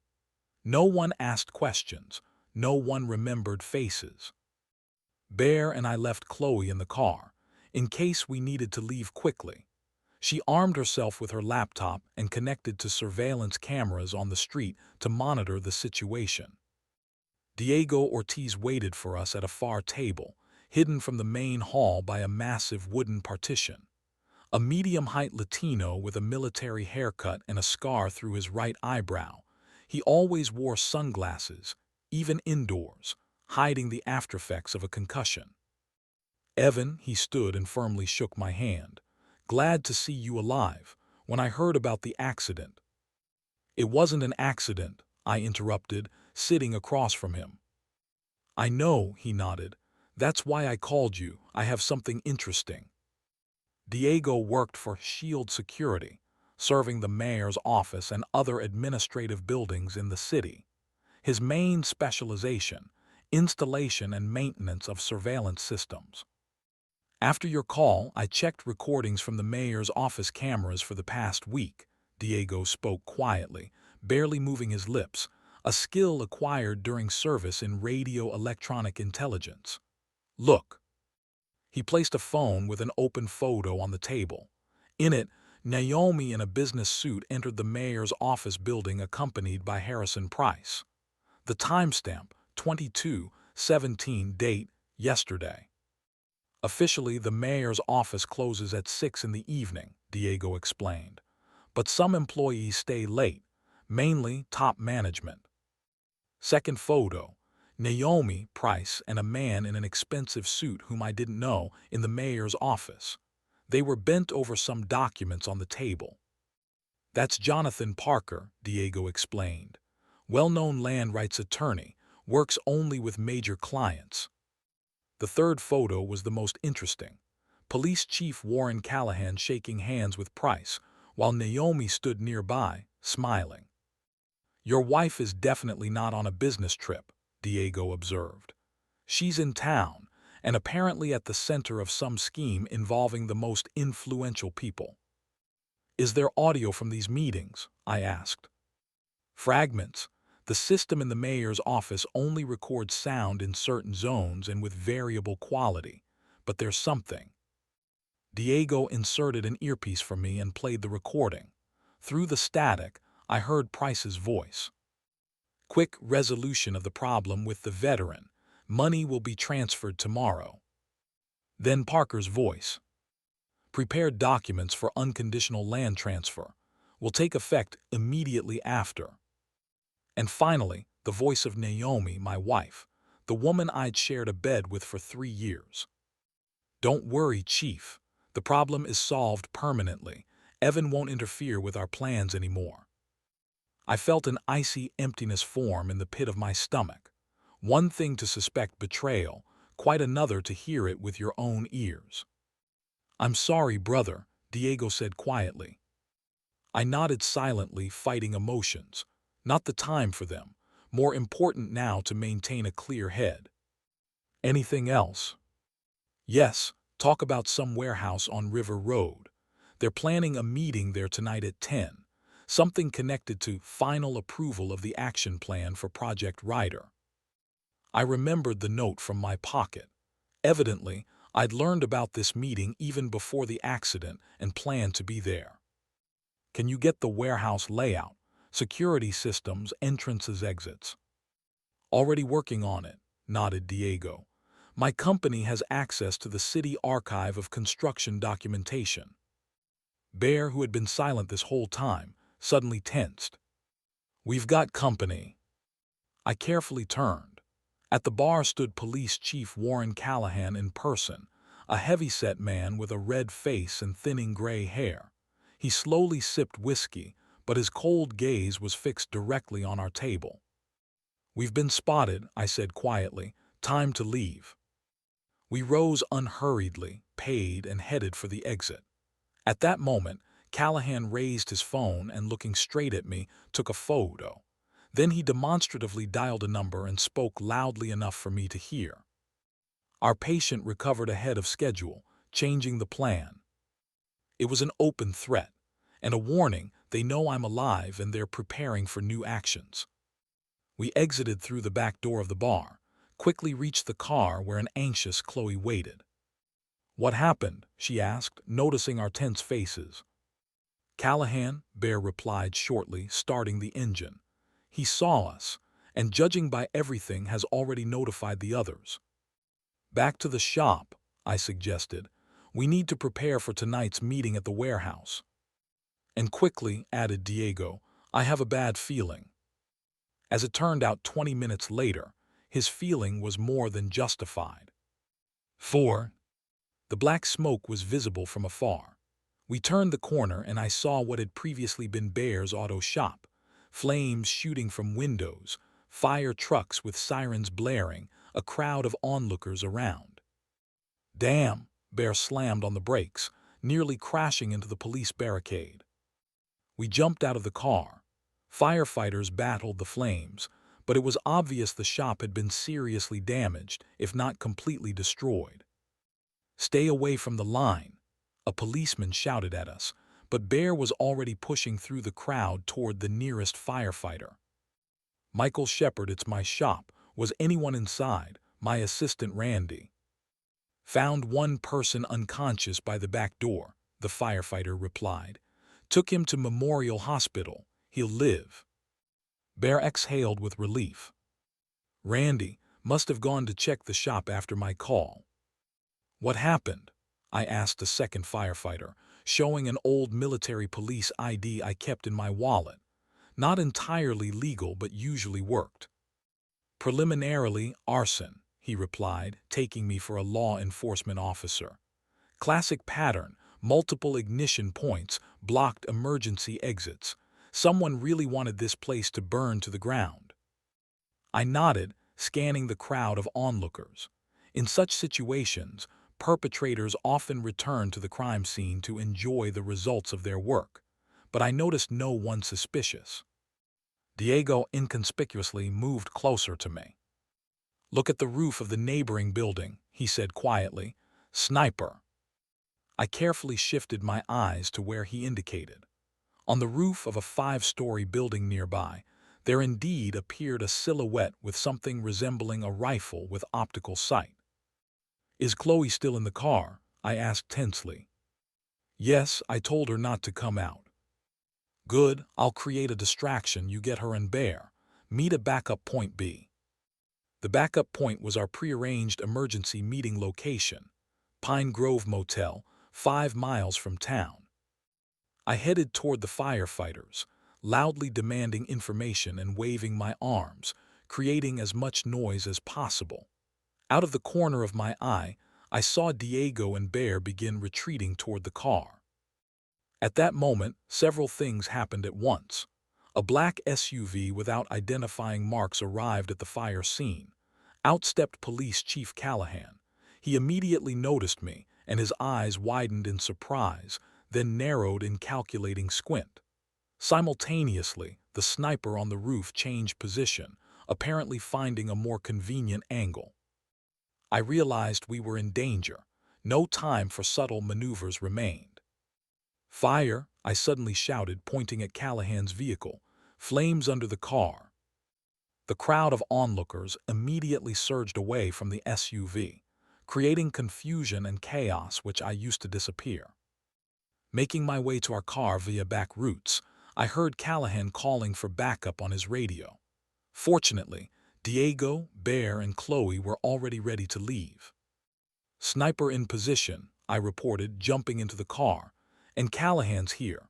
No one asked questions, no one remembered faces. Bear and I left Chloe in the car, in case we needed to leave quickly. She armed herself with her laptop and connected to surveillance cameras on the street to monitor the situation. Diego Ortiz waited for us at a far table, hidden from the main hall by a massive wooden partition. A medium-height Latino with a military haircut and a scar through his right eyebrow. He always wore sunglasses, even indoors, hiding the aftereffects of a concussion. Evan, he stood and firmly shook my hand. Glad to see you alive. When I heard about the accident. It wasn't an accident, I interrupted, sitting across from him. I know, he nodded. That's why I called you. I have something interesting. Diego worked for Shield Security, serving the mayor's office and other administrative buildings in the city. His main specialization, installation and maintenance of surveillance systems. After your call, I checked recordings from the mayor's office cameras for the past week. Diego spoke quietly, barely moving his lips, a skill acquired during service in radio electronic intelligence. Look. He placed a phone with an open photo on the table. In it, Naomi in a business suit entered the mayor's office building accompanied by Harrison Price. The timestamp, 22/17, date, yesterday. Officially, the mayor's office closes at 6 in the evening, Diego explained. But some employees stay late, mainly top management. Second photo, Naomi, Price, and a man in an expensive suit whom I didn't know in the mayor's office. They were bent over some documents on the table. That's Jonathan Parker, Diego explained. Well-known land rights attorney, works only with major clients. The third photo was the most interesting. Police Chief Warren Callahan shaking hands with Price, while Naomi stood nearby, smiling. Your wife is definitely not on a business trip, Diego observed. She's in town, and apparently at the center of some scheme involving the most influential people. Is there audio from these meetings? I asked. Fragments. The system in the mayor's office only records sound in certain zones and with variable quality, but there's something. Diego inserted an earpiece for me and played the recording. Through the static, I heard Price's voice. Quick resolution of the problem with the veteran. Money will be transferred tomorrow. Then Parker's voice. Prepared documents for unconditional land transfer. Will take effect immediately after. And finally, the voice of Naomi, my wife, the woman I'd shared a bed with for 3 years. Don't worry, Chief. The problem is solved permanently. Evan won't interfere with our plans anymore. I felt an icy emptiness form in the pit of my stomach. One thing to suspect betrayal, quite another to hear it with your own ears. I'm sorry, brother, Diego said quietly. I nodded silently, fighting emotions. Not the time for them. More important now to maintain a clear head. Anything else? Yes, talk about some warehouse on River Road. They're planning a meeting there tonight at 10. Something connected to final approval of the action plan for Project Rider. I remembered the note from my pocket. Evidently, I'd learned about this meeting even before the accident and planned to be there. Can you get the warehouse layout? Security systems, entrances, exits. Already working on it, nodded Diego. My company has access to the city archive of construction documentation. Bear, who had been silent this whole time, suddenly tensed. We've got company. I carefully turned. At the bar stood Police Chief Warren Callahan in person, a heavy-set man with a red face and thinning gray hair. He slowly sipped whiskey, but his cold gaze was fixed directly on our table. We've been spotted, I said quietly. Time to leave. We rose unhurriedly, paid, and headed for the exit. At that moment, Callahan raised his phone and, looking straight at me, took a photo. Then he demonstratively dialed a number and spoke loudly enough for me to hear. Our patient recovered ahead of schedule, changing the plan. It was an open threat, and a warning. They know I'm alive and they're preparing for new actions. We exited through the back door of the bar, quickly reached the car where an anxious Chloe waited. What happened? She asked, noticing our tense faces. Callahan, Bear replied shortly, starting the engine. He saw us, and judging by everything has already notified the others. Back to the shop, I suggested. We need to prepare for tonight's meeting at the warehouse. And quickly, added Diego, I have a bad feeling. As it turned out 20 minutes later, his feeling was more than justified. 4. The black smoke was visible from afar. We turned the corner and I saw what had previously been Bear's auto shop. Flames shooting from windows, fire trucks with sirens blaring, a crowd of onlookers around. Damn, Bear slammed on the brakes, nearly crashing into the police barricade. We jumped out of the car. Firefighters battled the flames, but it was obvious the shop had been seriously damaged, if not completely destroyed. "Stay away from the line," a policeman shouted at us, but Bear was already pushing through the crowd toward the nearest firefighter. "Michael Shepard, it's my shop. Was anyone inside?" My assistant Randy. "Found one person unconscious by the back door," the firefighter replied. "Took him to Memorial Hospital. He'll live." Bear exhaled with relief. "Randy must have gone to check the shop after my call." "What happened?" I asked the second firefighter, showing an old military police ID I kept in my wallet. Not entirely legal, but usually worked. "Preliminarily, arson," he replied, taking me for a law enforcement officer. "Classic pattern, multiple ignition points, blocked emergency exits. Someone really wanted this place to burn to the ground." I nodded, scanning the crowd of onlookers. In such situations, perpetrators often return to the crime scene to enjoy the results of their work, but I noticed no one suspicious. Diego inconspicuously moved closer to me. "Look at the roof of the neighboring building," he said quietly. "Sniper." I carefully shifted my eyes to where he indicated. On the roof of a 5-story building nearby, there indeed appeared a silhouette with something resembling a rifle with optical sight. "Is Chloe still in the car?" I asked tensely. "Yes, I told her not to come out." "Good, I'll create a distraction. You get her and Bear. Meet at backup point B." The backup point was our prearranged emergency meeting location, Pine Grove Motel, 5 miles from town. I headed toward the firefighters, loudly demanding information and waving my arms, creating as much noise as possible. Out of the corner of my eye, I saw Diego and Bear begin retreating toward the car. At that moment, several things happened at once. A black SUV without identifying marks arrived at the fire scene. Out stepped Police Chief Callahan. He immediately noticed me, and his eyes widened in surprise, then narrowed in calculating squint. Simultaneously, the sniper on the roof changed position, apparently finding a more convenient angle. I realized we were in danger. No time for subtle maneuvers remained. "Fire!" I suddenly shouted, pointing at Callahan's vehicle. "Flames under the car." The crowd of onlookers immediately surged away from the SUV, creating confusion and chaos which I used to disappear. Making my way to our car via back routes, I heard Callahan calling for backup on his radio. Fortunately, Diego, Bear, and Chloe were already ready to leave. "Sniper in position," I reported, jumping into the car, "and Callahan's here."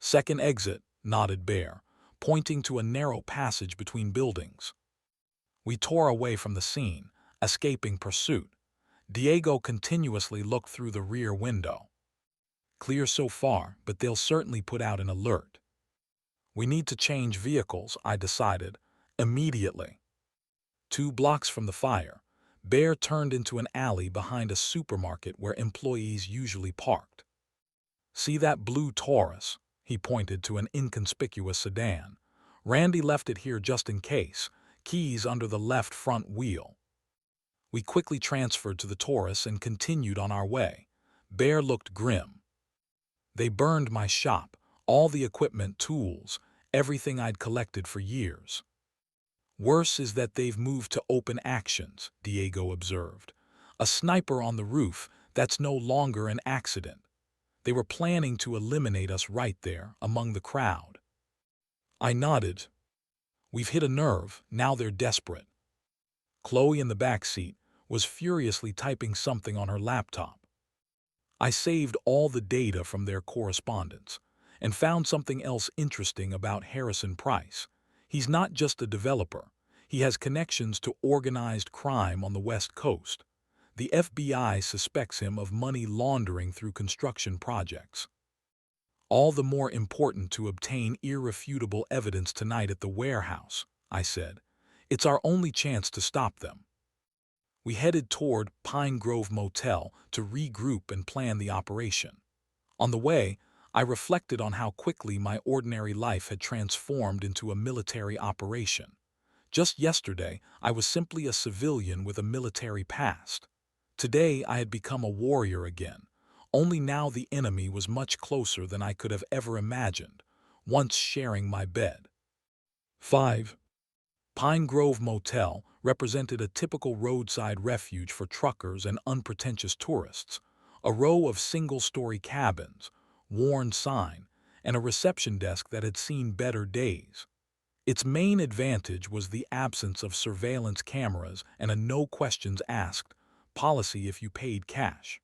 "Second exit," nodded Bear, pointing to a narrow passage between buildings. We tore away from the scene, escaping pursuit. Diego continuously looked through the rear window. "Clear so far, but they'll certainly put out an alert." "We need to change vehicles," I decided, immediately. 2 blocks from the fire, Bear turned into an alley behind a supermarket where employees usually parked. "See that blue Taurus?" He pointed to an inconspicuous sedan. "Randy left it here just in case, keys under the left front wheel." We quickly transferred to the Taurus and continued on our way. Bear looked grim. "They burned my shop, all the equipment, tools, everything I'd collected for years." "Worse is that they've moved to open actions," Diego observed. "A sniper on the roof, that's no longer an accident. They were planning to eliminate us right there, among the crowd." I nodded. "We've hit a nerve, now they're desperate." Chloe in the back seat was furiously typing something on her laptop. I saved all the data from their correspondence and found something else interesting about Harrison Price. He's not just a developer. He has connections to organized crime on the West Coast. The FBI suspects him of money laundering through construction projects. "All the more important to obtain irrefutable evidence tonight at the warehouse," I said. "It's our only chance to stop them." We headed toward Pine Grove Motel to regroup and plan the operation. On the way, I reflected on how quickly my ordinary life had transformed into a military operation. Just yesterday, I was simply a civilian with a military past. Today I had become a warrior again, only now the enemy was much closer than I could have ever imagined, once sharing my bed. 5. Pine Grove Motel represented a typical roadside refuge for truckers and unpretentious tourists, a row of single-story cabins, worn sign, and a reception desk that had seen better days. Its main advantage was the absence of surveillance cameras and a no-questions-asked policy if you paid cash.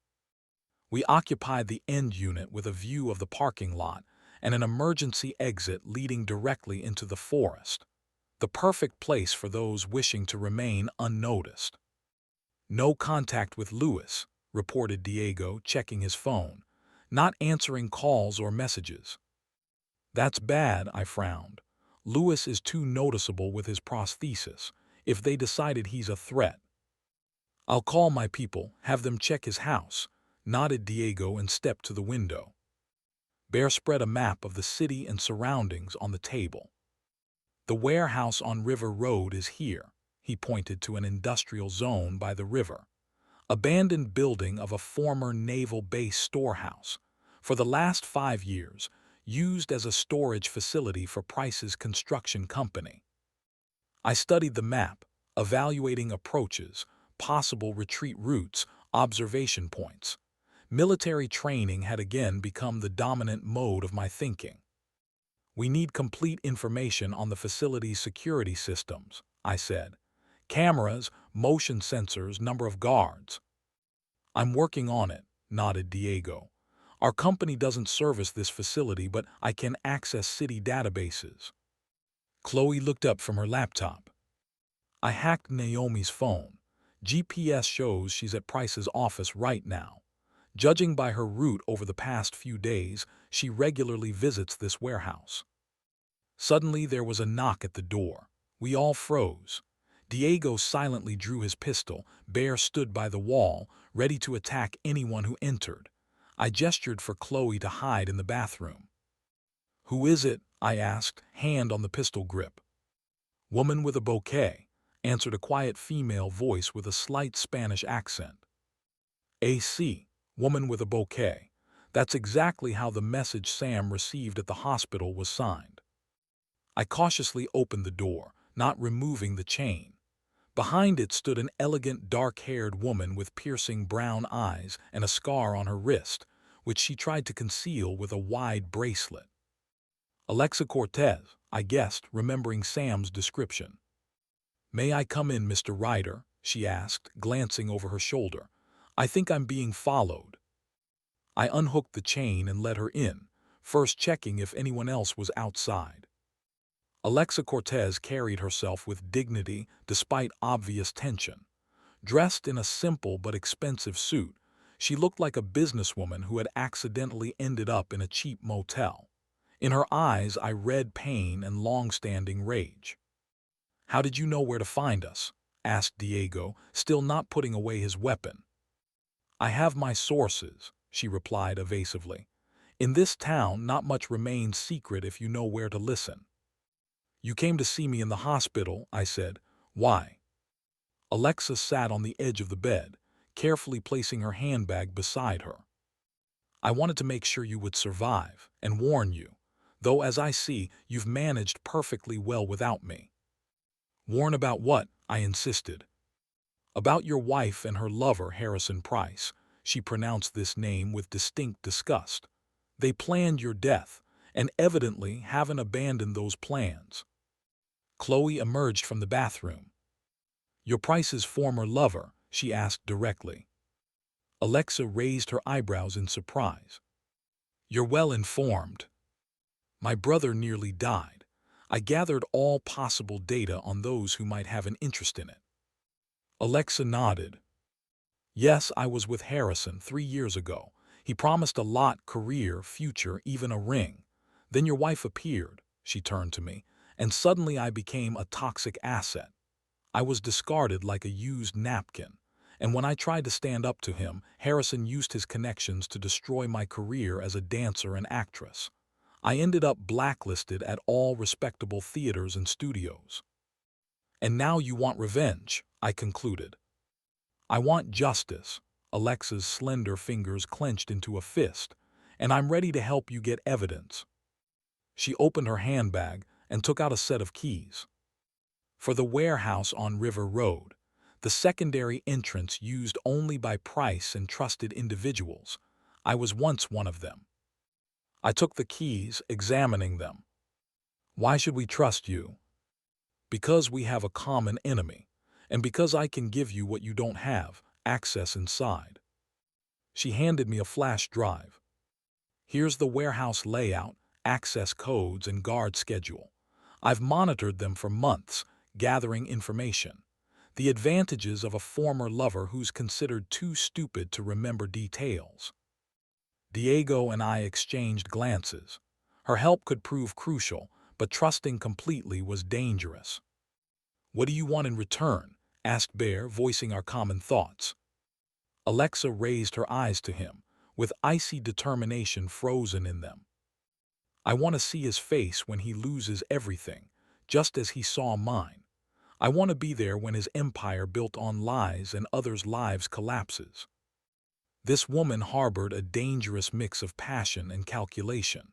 We occupied the end unit with a view of the parking lot and an emergency exit leading directly into the forest, the perfect place for those wishing to remain unnoticed. "No contact with Lewis," reported Diego, checking his phone, "not answering calls or messages." "That's bad," I frowned. "Lewis is too noticeable with his prosthesis, if they decided he's a threat." "I'll call my people, have them check his house," nodded Diego and stepped to the window. Bear spread a map of the city and surroundings on the table. "The warehouse on River Road is here," he pointed to an industrial zone by the river. "Abandoned building of a former naval base storehouse. For the last 5 years, used as a storage facility for Price's construction company." I studied the map, evaluating approaches, possible retreat routes, observation points. Military training had again become the dominant mode of my thinking. "We need complete information on the facility's security systems," I said. "Cameras, motion sensors, number of guards." "I'm working on it," nodded Diego. "Our company doesn't service this facility, but I can access city databases." Chloe looked up from her laptop. "I hacked Naomi's phone. GPS shows she's at Price's office right now. Judging by her route over the past few days, she regularly visits this warehouse." Suddenly there was a knock at the door. We all froze. Diego silently drew his pistol. Bear stood by the wall, ready to attack anyone who entered. I gestured for Chloe to hide in the bathroom. "Who is it?" I asked, hand on the pistol grip. "Woman with a bouquet," answered a quiet female voice with a slight Spanish accent. "AC, woman with a bouquet. That's exactly how the message Sam received at the hospital was signed." I cautiously opened the door, not removing the chain. Behind it stood an elegant dark-haired woman with piercing brown eyes and a scar on her wrist, which she tried to conceal with a wide bracelet. "Alexa Cortez," I guessed, remembering Sam's description. "May I come in, Mr. Ryder?" she asked, glancing over her shoulder. "I think I'm being followed." I unhooked the chain and let her in, first checking if anyone else was outside. Alexa Cortez carried herself with dignity despite obvious tension. Dressed in a simple but expensive suit, she looked like a businesswoman who had accidentally ended up in a cheap motel. In her eyes I read pain and long-standing rage. "How did you know where to find us?" asked Diego, still not putting away his weapon. "I have my sources," she replied evasively. "In this town, not much remains secret if you know where to listen." "You came to see me in the hospital," I said. "Why?" Alexa sat on the edge of the bed, carefully placing her handbag beside her. "I wanted to make sure you would survive, and warn you, though as I see, you've managed perfectly well without me." "Warn about what?" I insisted. "About your wife and her lover, Harrison Price." She pronounced this name with distinct disgust. "They planned your death, and evidently haven't abandoned those plans." Chloe emerged from the bathroom. "Your Price's former lover?" she asked directly. Alexa raised her eyebrows in surprise. "You're well informed." "My brother nearly died. I gathered all possible data on those who might have an interest in it." Alexa nodded. "Yes, I was with Harrison 3 years ago. He promised a lot, career, future, even a ring. Then your wife appeared," she turned to me, "and suddenly I became a toxic asset. I was discarded like a used napkin. And when I tried to stand up to him, Harrison used his connections to destroy my career as a dancer and actress. I ended up blacklisted at all respectable theaters and studios." "And now you want revenge," I concluded. I want justice. Alexa's slender fingers clenched into a fist, and I'm ready to help you get evidence. She opened her handbag and took out a set of keys. For the warehouse on River Road, the secondary entrance used only by Price and trusted individuals. I was once one of them. I took the keys, examining them. Why should we trust you? Because we have a common enemy, and because I can give you what you don't have, access inside. She handed me a flash drive. Here's the warehouse layout, access codes, and guard schedule. I've monitored them for months, gathering information. The advantages of a former lover who's considered too stupid to remember details. Diego and I exchanged glances. Her help could prove crucial, but trusting completely was dangerous. What do you want in return? Asked Bear, voicing our common thoughts. Alexa raised her eyes to him, with icy determination frozen in them. I want to see his face when he loses everything, just as he saw mine. I want to be there when his empire built on lies and others' lives collapses. This woman harbored a dangerous mix of passion and calculation.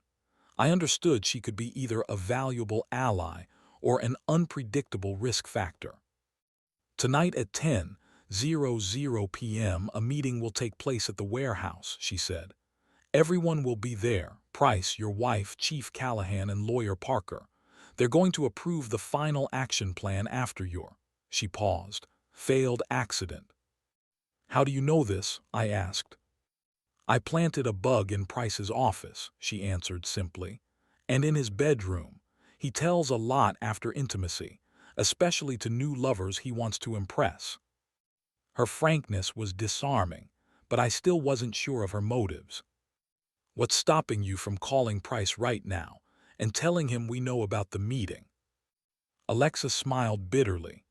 I understood she could be either a valuable ally or an unpredictable risk factor. Tonight at 10:00 p.m. a meeting will take place at the warehouse, she said. Everyone will be there, Price, your wife, Chief Callahan, and Lawyer Parker. They're going to approve the final action plan after your, she paused, failed accident. How do you know this? I asked. I planted a bug in Price's office, she answered simply, and in his bedroom. He tells a lot after intimacy, especially to new lovers he wants to impress. Her frankness was disarming, but I still wasn't sure of her motives. What's stopping you from calling Price right now and telling him we know about the meeting? Alexa smiled bitterly.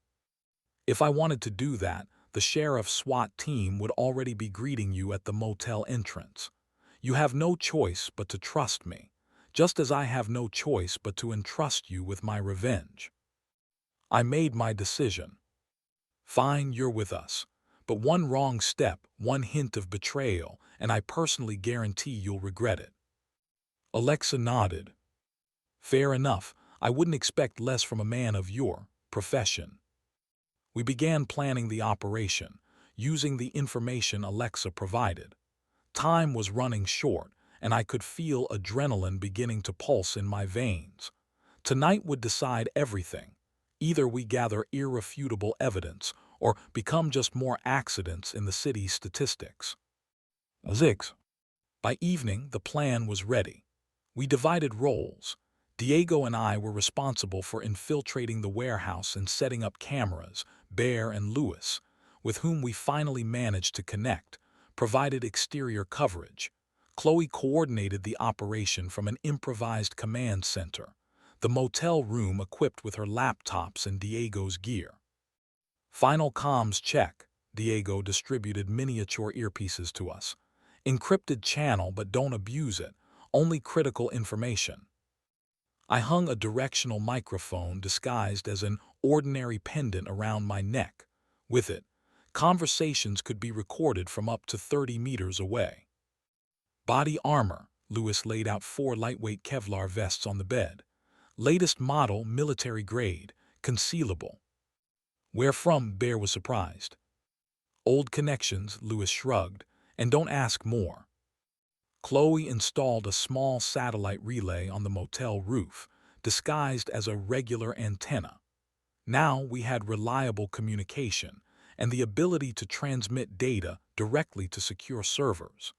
If I wanted to do that, the sheriff's SWAT team would already be greeting you at the motel entrance. You have no choice but to trust me, just as I have no choice but to entrust you with my revenge. I made my decision. Fine, you're with us. But one wrong step, one hint of betrayal, and I personally guarantee you'll regret it. Alexa nodded. Fair enough, I wouldn't expect less from a man of your profession. We began planning the operation, using the information Alexa provided. Time was running short, and I could feel adrenaline beginning to pulse in my veins. Tonight would decide everything. Either we gather irrefutable evidence, or become just more accidents in the city's statistics. 6. By evening, the plan was ready. We divided roles. Diego and I were responsible for infiltrating the warehouse and setting up cameras. Bear and Lewis, with whom we finally managed to connect, provided exterior coverage. Chloe coordinated the operation from an improvised command center, the motel room equipped with her laptops and Diego's gear. Final comms check. Diego distributed miniature earpieces to us. Encrypted channel, but don't abuse it. Only critical information. I hung a directional microphone disguised as an ordinary pendant around my neck. With it, conversations could be recorded from up to 30 meters away. Body armor. Lewis laid out 4 lightweight Kevlar vests on the bed. Latest model, military grade, concealable. Where from? Bear was surprised. Old connections, Lewis shrugged, and don't ask more. Chloe installed a small satellite relay on the motel roof, disguised as a regular antenna. Now we had reliable communication and the ability to transmit data directly to secure servers.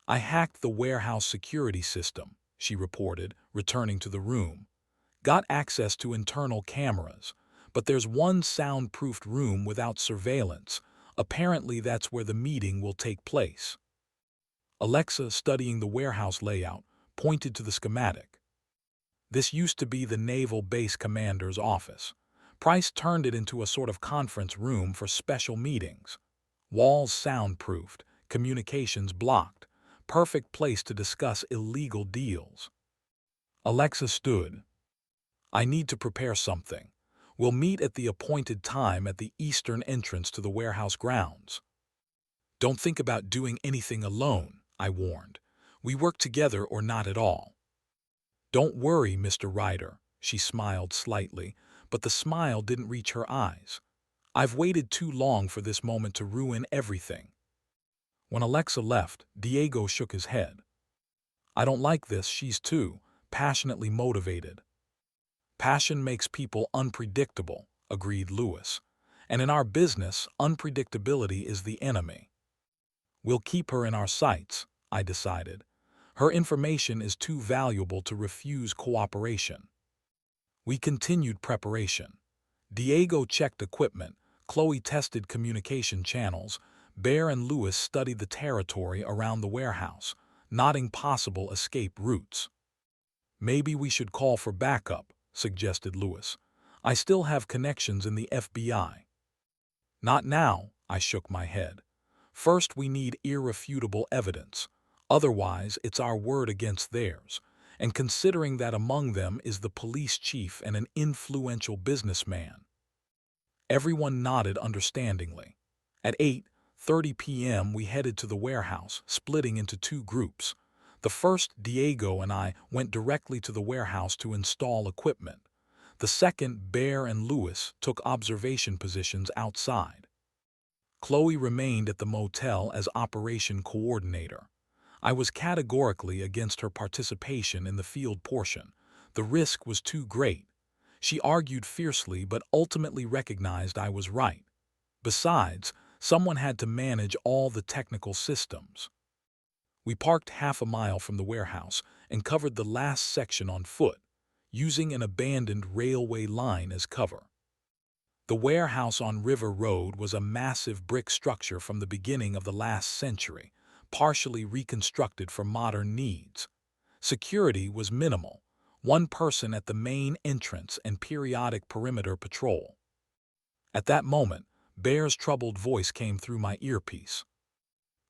I hacked the warehouse security system, she reported, returning to the room. Got access to internal cameras, but there's one soundproofed room without surveillance. Apparently that's where the meeting will take place. Alexa, studying the warehouse layout, pointed to the schematic. This used to be the Naval Base Commander's office. Price turned it into a sort of conference room for special meetings. Walls soundproofed, communications blocked. Perfect place to discuss illegal deals. Alexa stood. I need to prepare something. We'll meet at the appointed time at the eastern entrance to the warehouse grounds. Don't think about doing anything alone, I warned. We work together or not at all. Don't worry, Mr. Ryder, she smiled slightly, but the smile didn't reach her eyes. I've waited too long for this moment to ruin everything. When Alexa left, Diego shook his head. I don't like this, she's too passionately motivated. Passion makes people unpredictable, agreed Lewis. And in our business, unpredictability is the enemy. We'll keep her in our sights, I decided. Her information is too valuable to refuse cooperation. We continued preparation. Diego checked equipment, Chloe tested communication channels, Bear and Lewis studied the territory around the warehouse, noting possible escape routes. Maybe we should call for backup, suggested Lewis. I still have connections in the FBI. Not now, I shook my head. First, we need irrefutable evidence. Otherwise, it's our word against theirs. And considering that among them is the police chief and an influential businessman. Everyone nodded understandingly. At 8:30 p.m. we headed to the warehouse, splitting into two groups. The first, Diego and I, went directly to the warehouse to install equipment. The second, Bear and Lewis, took observation positions outside. Chloe remained at the motel as operation coordinator. I was categorically against her participation in the field portion. The risk was too great. She argued fiercely but ultimately recognized I was right. Besides, someone had to manage all the technical systems. We parked half a mile from the warehouse and covered the last section on foot, using an abandoned railway line as cover. The warehouse on River Road was a massive brick structure from the beginning of the last century, partially reconstructed for modern needs. Security was minimal, one person at the main entrance and periodic perimeter patrol. At that moment, Bear's troubled voice came through my earpiece.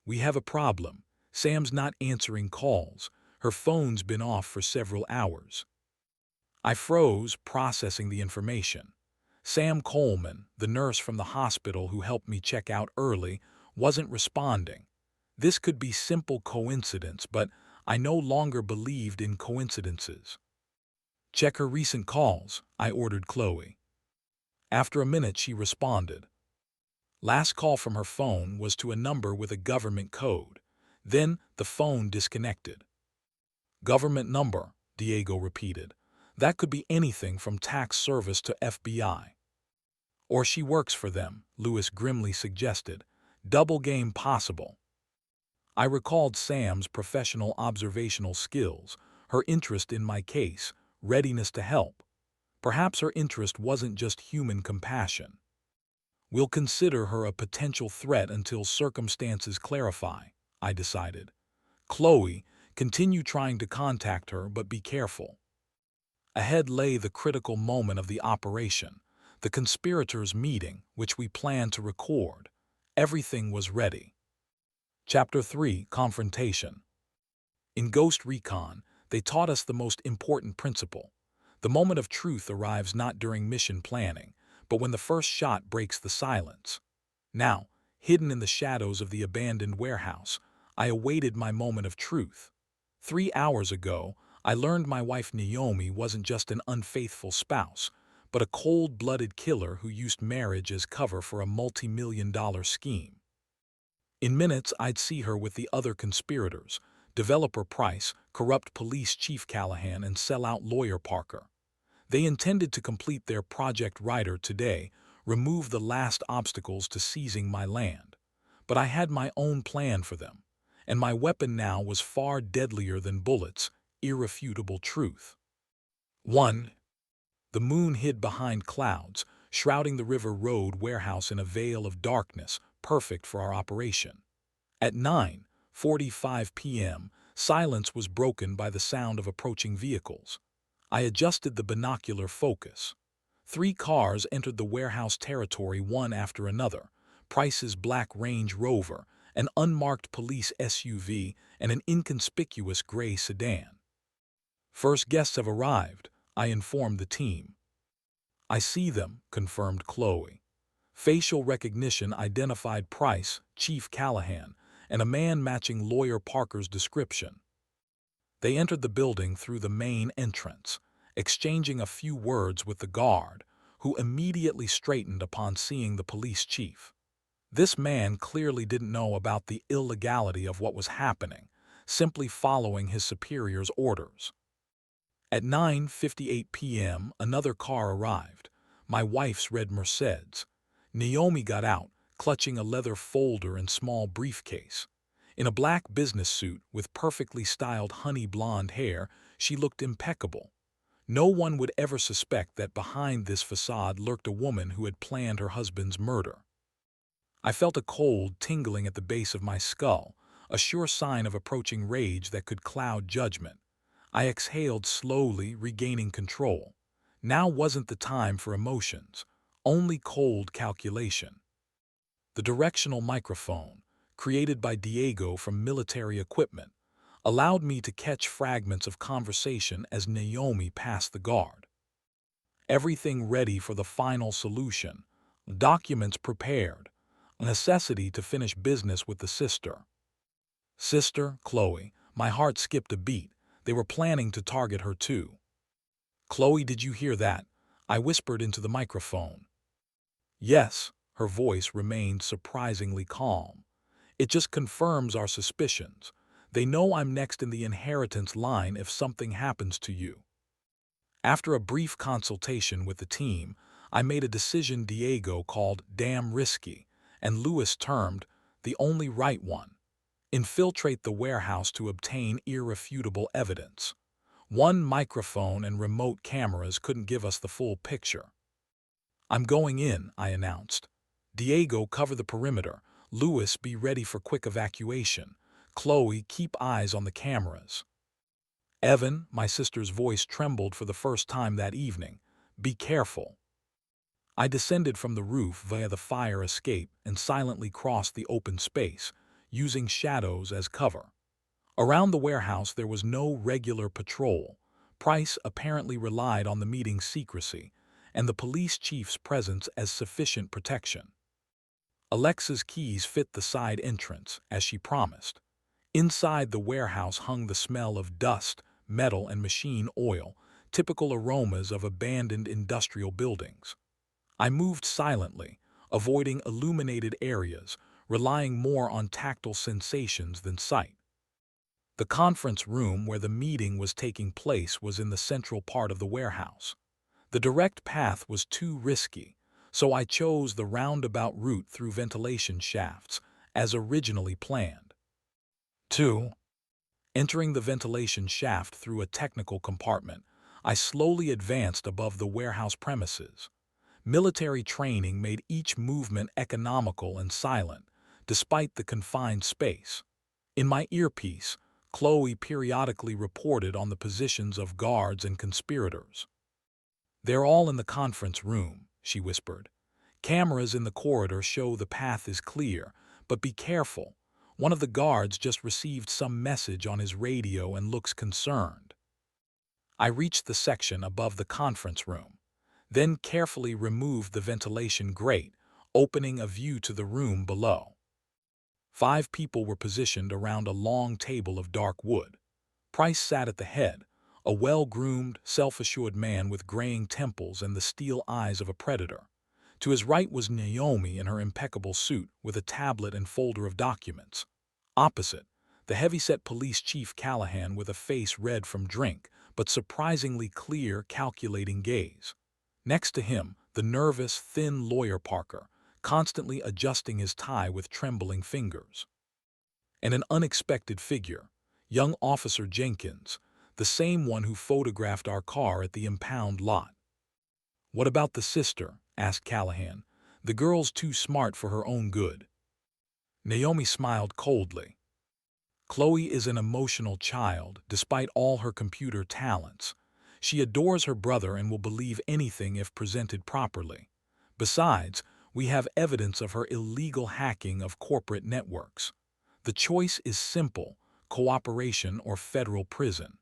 We have a problem. Sam's not answering calls. Her phone's been off for several hours. I froze, processing the information. Sam Coleman, the nurse from the hospital who helped me check out early, wasn't responding. This could be simple coincidence, but I no longer believed in coincidences. Check her recent calls, I ordered Chloe. After a minute, she responded. Last call from her phone was to a number with a government code. Then the phone disconnected. Government number, Diego repeated. That could be anything from tax service to FBI. Or she works for them, Lewis grimly suggested. Double game possible. I recalled Sam's professional observational skills, her interest in my case, readiness to help. Perhaps her interest wasn't just human compassion. We'll consider her a potential threat until circumstances clarify, I decided. Chloe, continue trying to contact her, but be careful. Ahead lay the critical moment of the operation, the conspirators' meeting, which we planned to record. Everything was ready. Chapter 3, Confrontation. In Ghost Recon, they taught us the most important principle. The moment of truth arrives not during mission planning, but when the first shot breaks the silence. Now, hidden in the shadows of the abandoned warehouse, I awaited my moment of truth. 3 hours ago, I learned my wife Naomi wasn't just an unfaithful spouse, but a cold-blooded killer who used marriage as cover for a multi-million-dollar scheme. In minutes, I'd see her with the other conspirators, developer Price, corrupt police chief Callahan, and sellout lawyer Parker. They intended to complete their Project Ryder today, remove the last obstacles to seizing my land. But I had my own plan for them, and my weapon now was far deadlier than bullets, irrefutable truth. 1. The moon hid behind clouds, shrouding the River Road warehouse in a veil of darkness, perfect for our operation. At 9:45 p.m., silence was broken by the sound of approaching vehicles. I adjusted the binocular focus. 3 cars entered the warehouse territory one after another, Price's black Range Rover, an unmarked police SUV, and an inconspicuous gray sedan. First guests have arrived, I informed the team. I see them, confirmed Chloe. Facial recognition identified Price, Chief Callahan, and a man matching Lawyer Parker's description. They entered the building through the main entrance, exchanging a few words with the guard, who immediately straightened upon seeing the police chief. This man clearly didn't know about the illegality of what was happening, simply following his superior's orders. At 9:58 p.m., another car arrived, my wife's red Mercedes. Naomi got out, clutching a leather folder and small briefcase. In a black business suit with perfectly styled honey blonde hair, she looked impeccable. No one would ever suspect that behind this facade lurked a woman who had planned her husband's murder. I felt a cold tingling at the base of my skull, a sure sign of approaching rage that could cloud judgment. I exhaled slowly, regaining control. Now wasn't the time for emotions, only cold calculation. The directional microphone, created by Diego from military equipment, allowed me to catch fragments of conversation as Naomi passed the guard. Everything ready for the final solution, documents prepared, a necessity to finish business with the sister. Sister, Chloe, my heart skipped a beat. They were planning to target her too. Chloe, did you hear that? I whispered into the microphone. Yes, her voice remained surprisingly calm. It just confirms our suspicions. They know I'm next in the inheritance line if something happens to you. After a brief consultation with the team, I made a decision Diego called damn risky, and Lewis termed the only right one. Infiltrate the warehouse to obtain irrefutable evidence. One microphone and remote cameras couldn't give us the full picture. I'm going in, I announced. Diego, cover the perimeter. Lewis, be ready for quick evacuation. Chloe, keep eyes on the cameras. Evan, my sister's voice trembled for the first time that evening. Be careful. I descended from the roof via the fire escape and silently crossed the open space, using shadows as cover. Around the warehouse there was no regular patrol. Price apparently relied on the meeting's secrecy, and the police chief's presence as sufficient protection. Alexa's keys fit the side entrance, as she promised. Inside the warehouse hung the smell of dust, metal, and machine oil, typical aromas of abandoned industrial buildings. I moved silently, avoiding illuminated areas, relying more on tactile sensations than sight. The conference room where the meeting was taking place was in the central part of the warehouse. The direct path was too risky, so I chose the roundabout route through ventilation shafts, as originally planned. 2. Entering the ventilation shaft through a technical compartment, I slowly advanced above the warehouse premises. Military training made each movement economical and silent, despite the confined space. In my earpiece, Chloe periodically reported on the positions of guards and conspirators. They're all in the conference room, she whispered. Cameras in the corridor show the path is clear, but be careful. One of the guards just received some message on his radio and looks concerned. I reached the section above the conference room, then carefully removed the ventilation grate, opening a view to the room below. 5 people were positioned around a long table of dark wood. Price sat at the head, a well-groomed, self-assured man with graying temples and the steel eyes of a predator. To his right was Naomi in her impeccable suit with a tablet and folder of documents. Opposite, the heavyset police chief Callahan with a face red from drink, but surprisingly clear, calculating gaze. Next to him, the nervous, thin Lawyer Parker, constantly adjusting his tie with trembling fingers. And an unexpected figure, young Officer Jenkins, the same one who photographed our car at the impound lot. "What about the sister?" asked Callahan. "The girl's too smart for her own good." Naomi smiled coldly. "Chloe is an emotional child, despite all her computer talents. She adores her brother and will believe anything if presented properly. Besides, we have evidence of her illegal hacking of corporate networks. The choice is simple: cooperation or federal prison."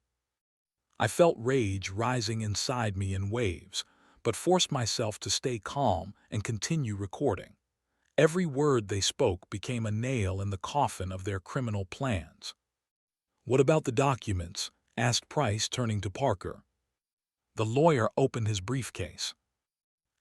I felt rage rising inside me in waves, but forced myself to stay calm and continue recording. Every word they spoke became a nail in the coffin of their criminal plans. "What about the documents?" asked Price, turning to Parker. The lawyer opened his briefcase.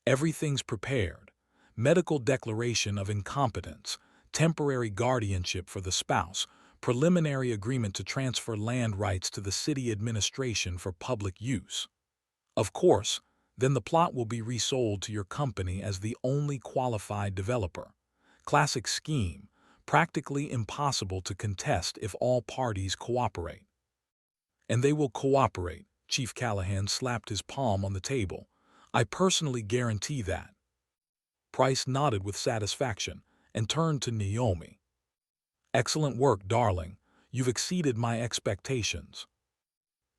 "Everything's prepared. Medical declaration of incompetence, temporary guardianship for the spouse, preliminary agreement to transfer land rights to the city administration for public use. Of course, then the plot will be resold to your company as the only qualified developer. Classic scheme, practically impossible to contest if all parties cooperate." "And they will cooperate," Chief Callahan slapped his palm on the table. "I personally guarantee that." Price nodded with satisfaction and turned to Naomi. "Excellent work, darling. You've exceeded my expectations."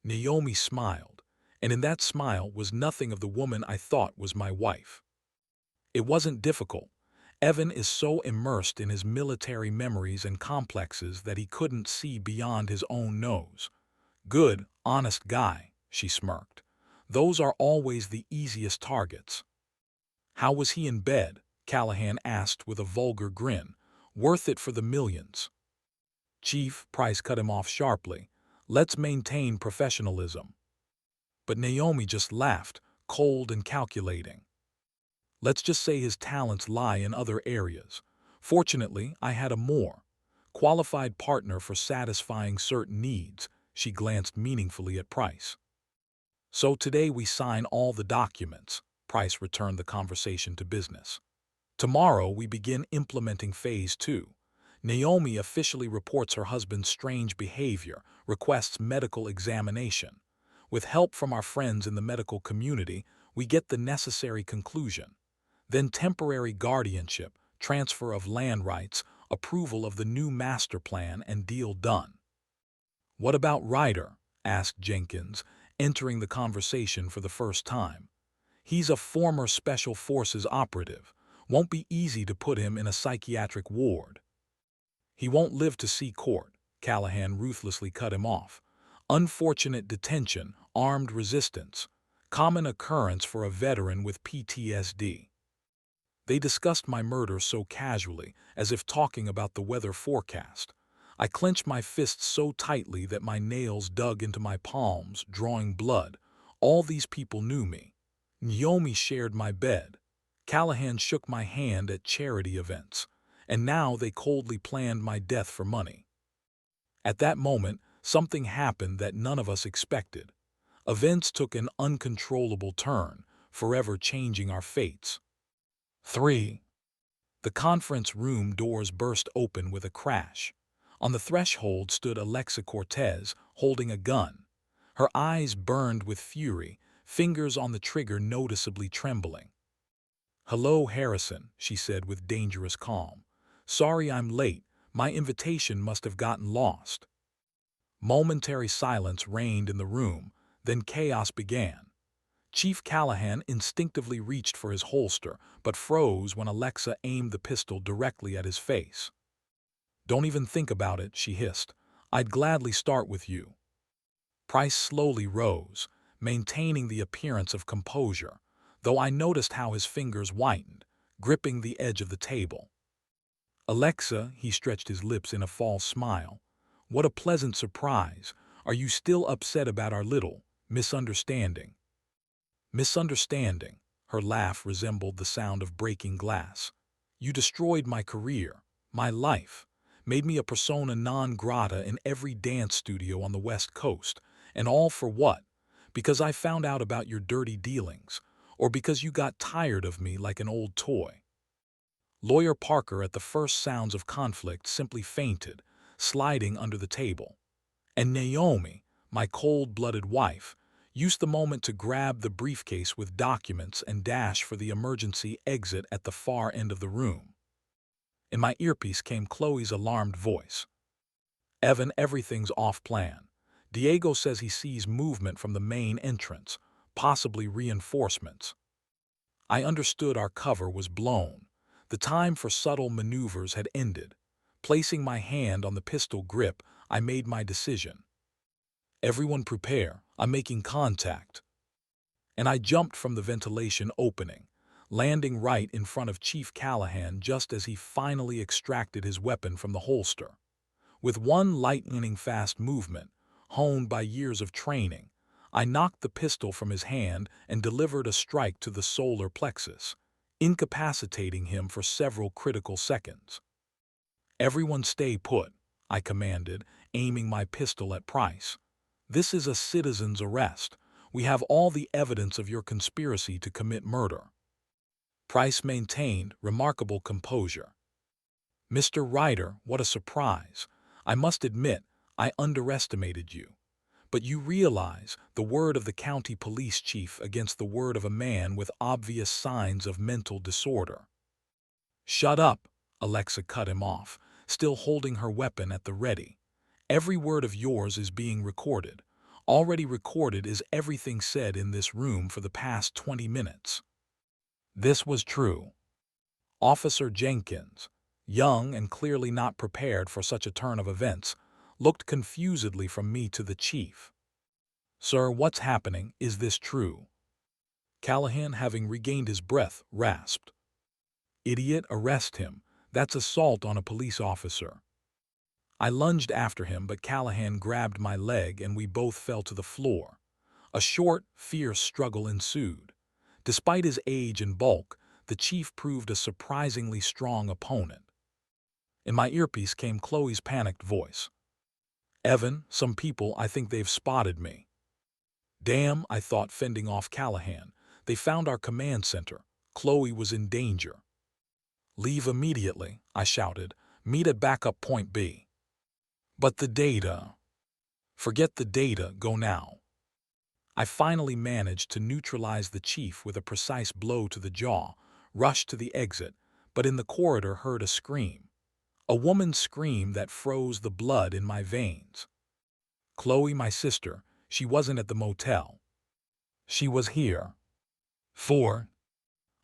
Naomi smiled, and in that smile was nothing of the woman I thought was my wife. "It wasn't difficult. Evan is so immersed in his military memories and complexes that he couldn't see beyond his own nose. Good, honest guy," she smirked. "Those are always the easiest targets." "How was he in bed?" Callahan asked with a vulgar grin. "Worth it for the millions." "Chief," Price cut him off sharply, "let's maintain professionalism." But Naomi just laughed, cold and calculating. "Let's just say his talents lie in other areas. Fortunately, I had a more qualified partner for satisfying certain needs." She glanced meaningfully at Price. "So today we sign all the documents." Price returned the conversation to business. "Tomorrow we begin implementing Phase 2. Naomi officially reports her husband's strange behavior, requests medical examination. With help from our friends in the medical community, we get the necessary conclusion. Then temporary guardianship, transfer of land rights, approval of the new master plan, and deal done." "What about Ryder?" asked Jenkins, entering the conversation for the first time. "He's a former Special Forces operative. Won't be easy to put him in a psychiatric ward." "He won't live to see court," Callahan ruthlessly cut him off. "Unfortunate detention, armed resistance. Common occurrence for a veteran with PTSD." They discussed my murder so casually, as if talking about the weather forecast. I clenched my fists so tightly that my nails dug into my palms, drawing blood. All these people knew me. Naomi shared my bed. Callahan shook my hand at charity events. And now they coldly planned my death for money. At that moment, something happened that none of us expected. Events took an uncontrollable turn, forever changing our fates. 3. The conference room doors burst open with a crash. On the threshold stood Alexa Cortez, holding a gun. Her eyes burned with fury, fingers on the trigger noticeably trembling. "Hello, Harrison," she said with dangerous calm. "Sorry I'm late. My invitation must have gotten lost." Momentary silence reigned in the room, then chaos began. Chief Callahan instinctively reached for his holster, but froze when Alexa aimed the pistol directly at his face. "Don't even think about it," she hissed. "I'd gladly start with you." Price slowly rose, maintaining the appearance of composure, though I noticed how his fingers whitened, gripping the edge of the table. "Alexa," he stretched his lips in a false smile. "What a pleasant surprise. Are you still upset about our little misunderstanding?" "Misunderstanding?" Her laugh resembled the sound of breaking glass. "You destroyed my career, my life, made me a persona non grata in every dance studio on the West Coast, and all for what? Because I found out about your dirty dealings, or because you got tired of me like an old toy?" Lawyer Parker, at the first sounds of conflict, simply fainted, sliding under the table. And Naomi, my cold-blooded wife, used the moment to grab the briefcase with documents and dash for the emergency exit at the far end of the room. In my earpiece came Chloe's alarmed voice. "Evan, everything's off plan. Diego says he sees movement from the main entrance, possibly reinforcements." I understood our cover was blown. The time for subtle maneuvers had ended. Placing my hand on the pistol grip, I made my decision. "Everyone prepare. I'm making contact." and I jumped from the ventilation opening, landing right in front of Chief Callahan just as he finally extracted his weapon from the holster. With one lightning-fast movement, honed by years of training, I knocked the pistol from his hand and delivered a strike to the solar plexus, incapacitating him for several critical seconds. "Everyone stay put," I commanded, aiming my pistol at Price. "This is a citizen's arrest. We have all the evidence of your conspiracy to commit murder." Price maintained remarkable composure. "Mr. Ryder, what a surprise. I must admit, I underestimated you. But you realize the word of the county police chief against the word of a man with obvious signs of mental disorder." "Shut up," Alexa cut him off, still holding her weapon at the ready. "Every word of yours is being recorded. Already recorded is everything said in this room for the past 20 minutes. This was true. Officer Jenkins, young and clearly not prepared for such a turn of events, looked confusedly from me to the chief. "Sir, what's happening? Is this true?" Callahan, having regained his breath, rasped. "Idiot, arrest him. That's assault on a police officer." I lunged after him, but Callahan grabbed my leg and we both fell to the floor. A short, fierce struggle ensued. Despite his age and bulk, the chief proved a surprisingly strong opponent. In my earpiece came Chloe's panicked voice. "Evan, some people, I think they've spotted me." "Damn," I thought, fending off Callahan. "They found our command center. Chloe was in danger." "Leave immediately," I shouted. "Meet at backup point B." "But the data." "Forget the data, go now." I finally managed to neutralize the chief with a precise blow to the jaw, rushed to the exit, but in the corridor heard a scream. A woman's scream that froze the blood in my veins. Chloe, my sister, she wasn't at the motel. She was here. 4.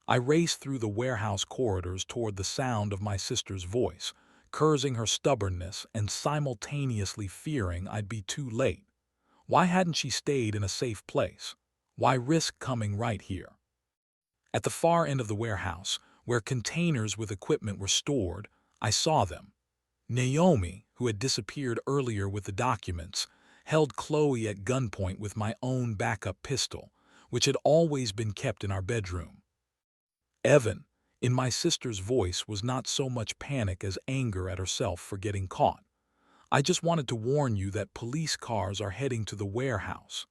I raced through the warehouse corridors toward the sound of my sister's voice, cursing her stubbornness and simultaneously fearing I'd be too late. Why hadn't she stayed in a safe place? Why risk coming right here? At the far end of the warehouse, where containers with equipment were stored, I saw them. Naomi, who had disappeared earlier with the documents, held Chloe at gunpoint with my own backup pistol, which had always been kept in our bedroom. "Evan," in my sister's voice was not so much panic as anger at herself for getting caught. "I just wanted to warn you that police cars are heading to the warehouse."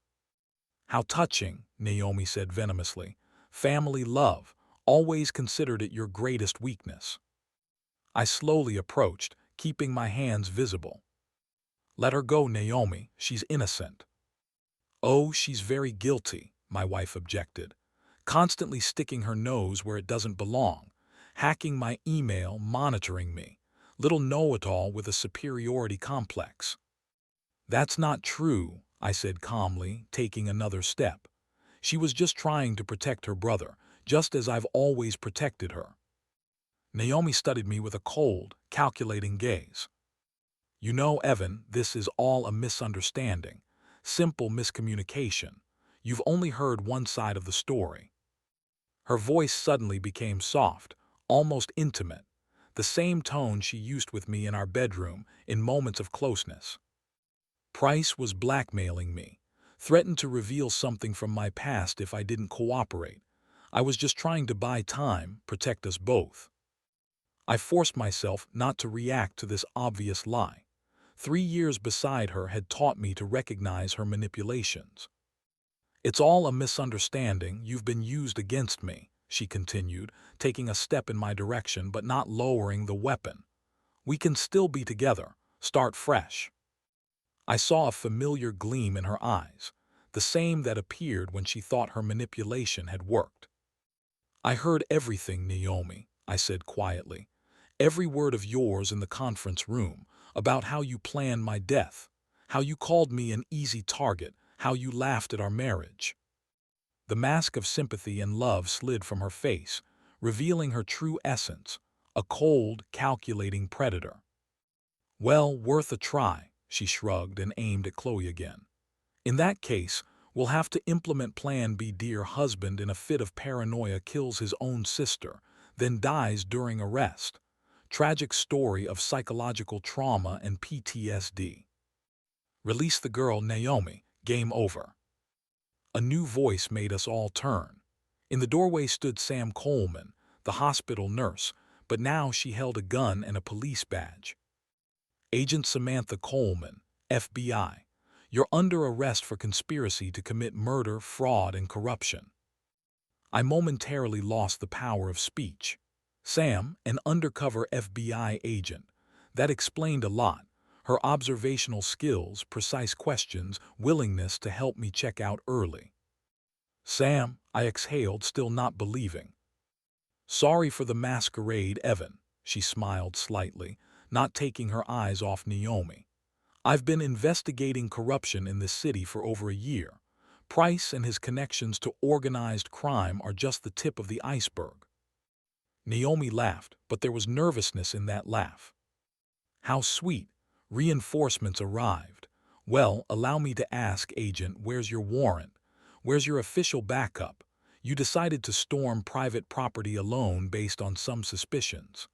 "How touching," Naomi said venomously. "Family love, always considered it your greatest weakness." I slowly approached, keeping my hands visible. "Let her go, Naomi, she's innocent." "Oh, she's very guilty," my wife objected. "Constantly sticking her nose where it doesn't belong, hacking my email, monitoring me. Little know-it-all with a superiority complex." "That's not true," I said calmly, taking another step. "She was just trying to protect her brother, just as I've always protected her." Naomi studied me with a cold, calculating gaze. "You know, Evan, this is all a misunderstanding. Simple miscommunication. You've only heard one side of the story." Her voice suddenly became soft, almost intimate, the same tone she used with me in our bedroom in moments of closeness. "Price was blackmailing me, threatened to reveal something from my past if I didn't cooperate. I was just trying to buy time, protect us both." I forced myself not to react to this obvious lie. 3 years beside her had taught me to recognize her manipulations. "It's all a misunderstanding, you've been used against me," she continued, taking a step in my direction but not lowering the weapon. "We can still be together, start fresh." I saw a familiar gleam in her eyes, the same that appeared when she thought her manipulation had worked. "I heard everything, Naomi," I said quietly. "Every word of yours in the conference room, about how you planned my death, how you called me an easy target, how you laughed at our marriage." The mask of sympathy and love slid from her face, revealing her true essence, a cold, calculating predator. "Well, worth a try," she shrugged and aimed at Chloe again. "In that case, We'll have to implement Plan B. Dear husband in a fit of paranoia kills his own sister, then dies during arrest. Tragic story of psychological trauma and PTSD. Release the girl, Naomi. Game over. A new voice made us all turn. In the doorway stood Sam Coleman, the hospital nurse, but now she held a gun and a police badge. Agent Samantha Coleman, FBI. You're under arrest for conspiracy to commit murder, fraud, and corruption. I momentarily lost the power of speech. Sam, an undercover FBI agent. That explained a lot. Her observational skills, precise questions, willingness to help me check out early. Sam, I exhaled, still not believing. Sorry for the masquerade, Evan, she smiled slightly, not taking her eyes off Naomi. I've been investigating corruption in this city for over a year. Price and his connections to organized crime are just the tip of the iceberg. Naomi laughed, but there was nervousness in that laugh. How sweet. Reinforcements arrived. Well, allow me to ask, Agent, where's your warrant? Where's your official backup? You decided to storm private property alone based on some suspicions.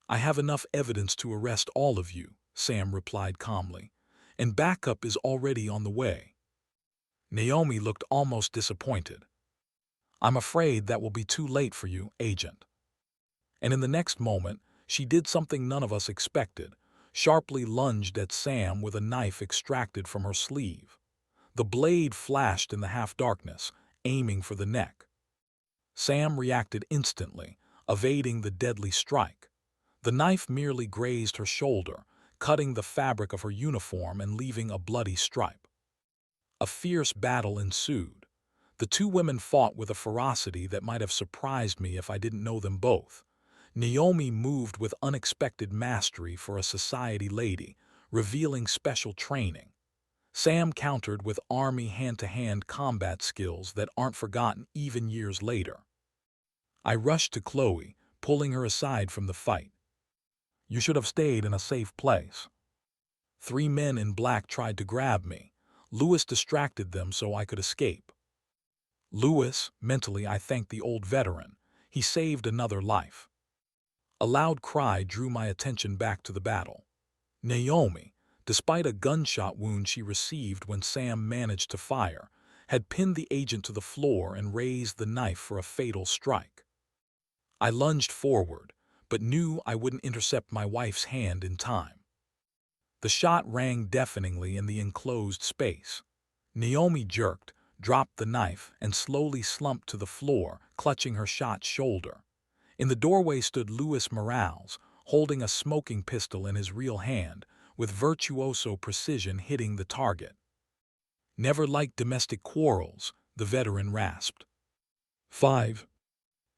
I have enough evidence to arrest all of you, Sam replied calmly, and backup is already on the way. Naomi looked almost disappointed. I'm afraid that will be too late for you, Agent. And in the next moment, she did something none of us expected, sharply lunged at Sam with a knife extracted from her sleeve. The blade flashed in the half-darkness, aiming for the neck. Sam reacted instantly, evading the deadly strike. The knife merely grazed her shoulder, cutting the fabric of her uniform and leaving a bloody stripe. A fierce battle ensued. The two women fought with a ferocity that might have surprised me if I didn't know them both. Naomi moved with unexpected mastery for a society lady, revealing special training. Sam countered with Army hand-to-hand combat skills that aren't forgotten even years later. I rushed to Chloe, pulling her aside from the fight. You should have stayed in a safe place. 3 men in black tried to grab me. Lewis distracted them so I could escape. Lewis, mentally I thanked the old veteran. He saved another life. A loud cry drew my attention back to the battle. Naomi, despite a gunshot wound she received when Sam managed to fire, had pinned the agent to the floor and raised the knife for a fatal strike. I lunged forward, but knew I wouldn't intercept my wife's hand in time. The shot rang deafeningly in the enclosed space. Naomi jerked, dropped the knife, and slowly slumped to the floor, clutching her shot shoulder. In the doorway stood Louis Morales, holding a smoking pistol in his real hand, with virtuoso precision hitting the target. Never liked domestic quarrels, the veteran rasped. 5.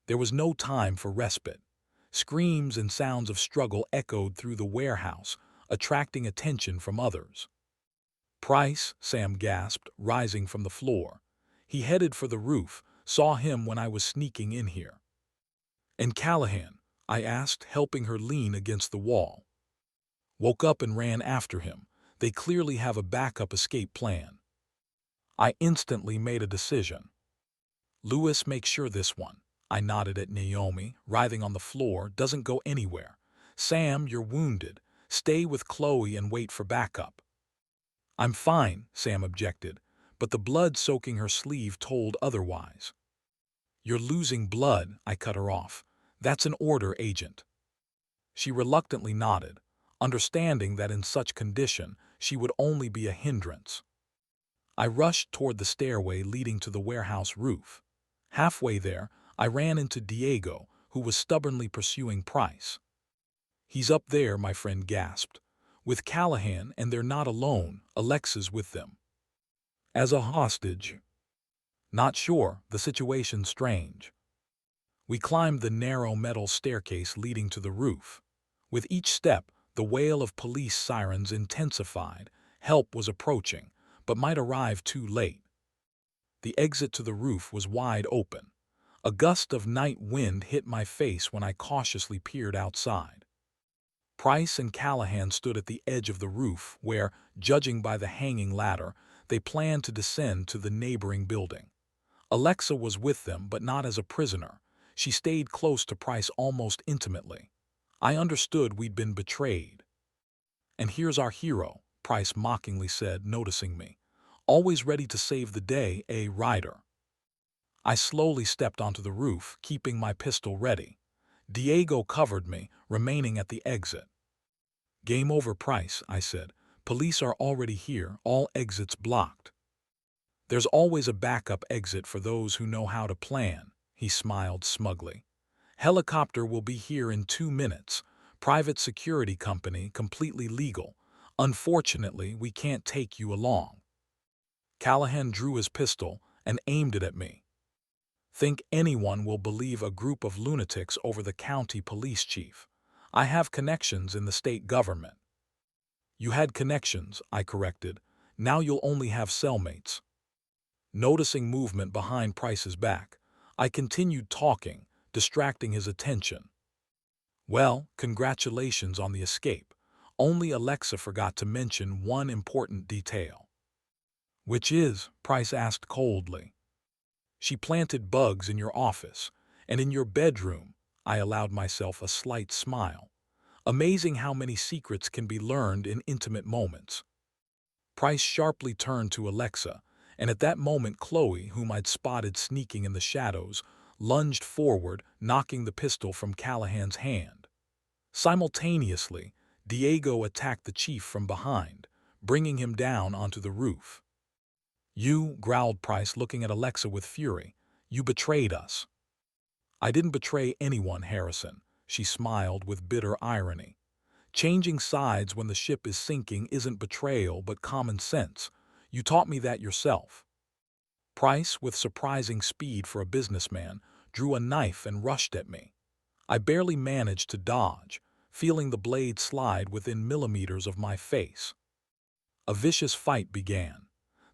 There was no time for respite. Screams and sounds of struggle echoed through the warehouse, attracting attention from others. Price, Sam gasped, rising from the floor. He headed for the roof, saw him when I was sneaking in here. And Callahan, I asked, helping her lean against the wall. Woke up and ran after him. They clearly have a backup escape plan. I instantly made a decision. Lewis, make sure this one. I nodded at Naomi, writhing on the floor, doesn't go anywhere. Sam, you're wounded. Stay with Chloe and wait for backup. I'm fine, Sam objected, but the blood soaking her sleeve told otherwise. You're losing blood, I cut her off. That's an order, Agent. She reluctantly nodded, understanding that in such condition she would only be a hindrance. I rushed toward the stairway leading to the warehouse roof. Halfway there, I ran into Diego, who was stubbornly pursuing Price. He's up there, my friend gasped. With Callahan, and they're not alone, Alexa's with them. As a hostage. Not sure, the situation's strange. We climbed the narrow metal staircase leading to the roof. With each step, the wail of police sirens intensified. Help was approaching, but might arrive too late. The exit to the roof was wide open. A gust of night wind hit my face when I cautiously peered outside. Price and Callahan stood at the edge of the roof where, judging by the hanging ladder, they planned to descend to the neighboring building. Alexa was with them, but not as a prisoner. She stayed close to Price almost intimately. I understood we'd been betrayed. "And here's our hero," Price mockingly said, noticing me. "Always ready to save the day, eh, Ryder?" I slowly stepped onto the roof, keeping my pistol ready. Diego covered me, remaining at the exit. "Game over, Price," I said. "Police are already here, all exits blocked." "There's always a backup exit for those who know how to plan," he smiled smugly. "Helicopter will be here in 2 minutes. Private security company, completely legal. Unfortunately, we can't take you along." Callahan drew his pistol and aimed it at me. "Think anyone will believe a group of lunatics over the county police chief? I have connections in the state government." "You had connections," I corrected. "Now you'll only have cellmates." Noticing movement behind Price's back, I continued talking, distracting his attention. "Well, congratulations on the escape. Only Alexa forgot to mention one important detail." "Which is?" Price asked coldly. "She planted bugs in your office, and in your bedroom." I allowed myself a slight smile. Amazing how many secrets can be learned in intimate moments. Price sharply turned to Alexa, and at that moment Chloe, whom I'd spotted sneaking in the shadows, lunged forward, knocking the pistol from Callahan's hand. Simultaneously, Diego attacked the chief from behind, bringing him down onto the roof. "You," growled Price, looking at Alexa with fury. "You betrayed us." "I didn't betray anyone, Harrison," she smiled with bitter irony. "Changing sides when the ship is sinking isn't betrayal but common sense. You taught me that yourself." Price, with surprising speed for a businessman, drew a knife and rushed at me. I barely managed to dodge, feeling the blade slide within millimeters of my face. A vicious fight began.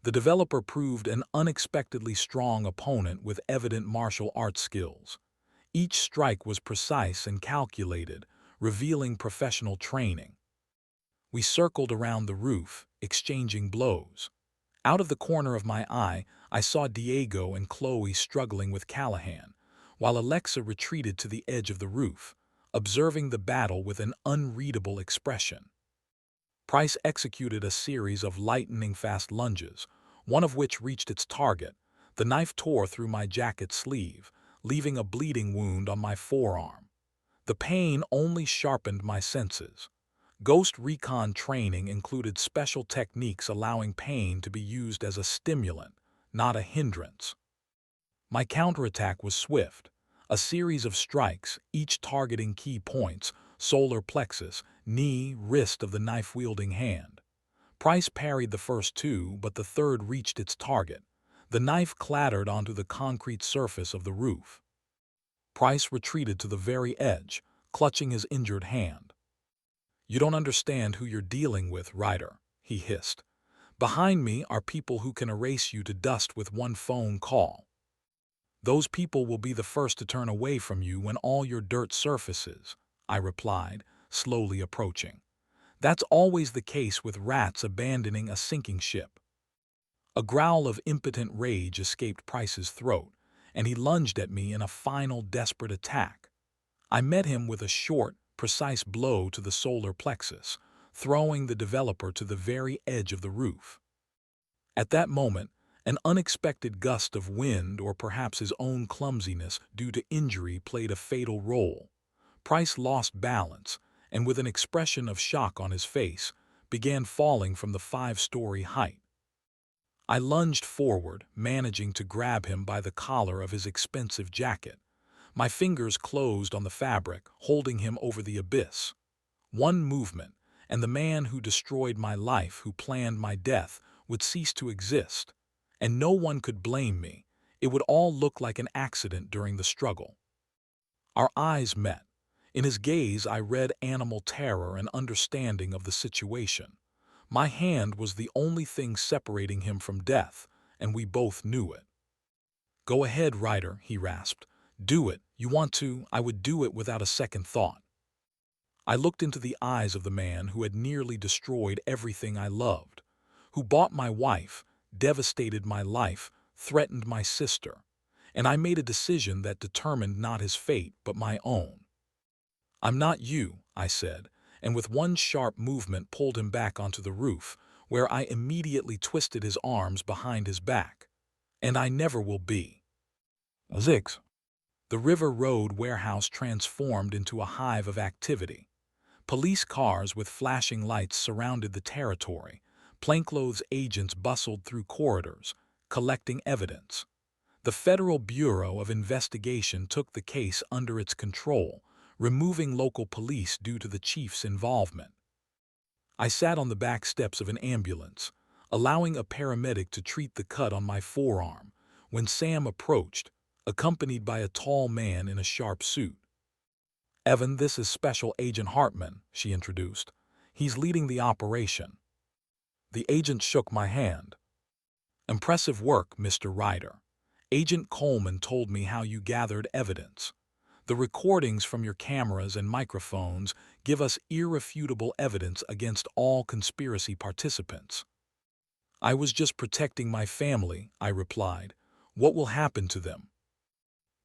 The developer proved an unexpectedly strong opponent with evident martial arts skills. Each strike was precise and calculated, revealing professional training. We circled around the roof, exchanging blows. Out of the corner of my eye, I saw Diego and Chloe struggling with Callahan, while Alexa retreated to the edge of the roof, observing the battle with an unreadable expression. Price executed a series of lightning-fast lunges, one of which reached its target. The knife tore through my jacket sleeve, leaving a bleeding wound on my forearm. The pain only sharpened my senses. Ghost recon training included special techniques allowing pain to be used as a stimulant, not a hindrance. My counterattack was swift. A series of strikes, each targeting key points, solar plexus, knee, wrist of the knife-wielding hand. Price parried the first two, but the third reached its target. The knife clattered onto the concrete surface of the roof. Price retreated to the very edge, clutching his injured hand. "You don't understand who you're dealing with, Ryder," he hissed. "Behind me are people who can erase you to dust with one phone call. Those people will be the first to turn away from you when all your dirt surfaces," I replied, slowly approaching. "That's always the case with rats abandoning a sinking ship." A growl of impotent rage escaped Price's throat, and he lunged at me in a final desperate attack. I met him with a short, precise blow to the solar plexus, throwing the developer to the very edge of the roof. At that moment, an unexpected gust of wind, or perhaps his own clumsiness due to injury, played a fatal role. Price lost balance, and with an expression of shock on his face, began falling from the 5-story height. I lunged forward, managing to grab him by the collar of his expensive jacket. My fingers closed on the fabric, holding him over the abyss. One movement, and the man who destroyed my life, who planned my death, would cease to exist. And no one could blame me. It would all look like an accident during the struggle. Our eyes met. In his gaze I read animal terror and understanding of the situation. My hand was the only thing separating him from death, and we both knew it. "Go ahead, Ryder," he rasped. "Do it. You want to?" I would do it without a second thought. I looked into the eyes of the man who had nearly destroyed everything I loved, who bought my wife, devastated my life, threatened my sister, and I made a decision that determined not his fate but my own. "I'm not you," I said, and with one sharp movement pulled him back onto the roof, where I immediately twisted his arms behind his back. "And I never will be." Zix. The River Road warehouse transformed into a hive of activity. Police cars with flashing lights surrounded the territory. Plainclothes agents bustled through corridors, collecting evidence. The Federal Bureau of Investigation took the case under its control, removing local police due to the chief's involvement. I sat on the back steps of an ambulance, allowing a paramedic to treat the cut on my forearm, when Sam approached, accompanied by a tall man in a sharp suit. "Evan, this is Special Agent Hartman," she introduced. "He's leading the operation." The agent shook my hand. "Impressive work, Mr. Ryder. Agent Coleman told me how you gathered evidence. The recordings from your cameras and microphones give us irrefutable evidence against all conspiracy participants." "I was just protecting my family," I replied. "What will happen to them?"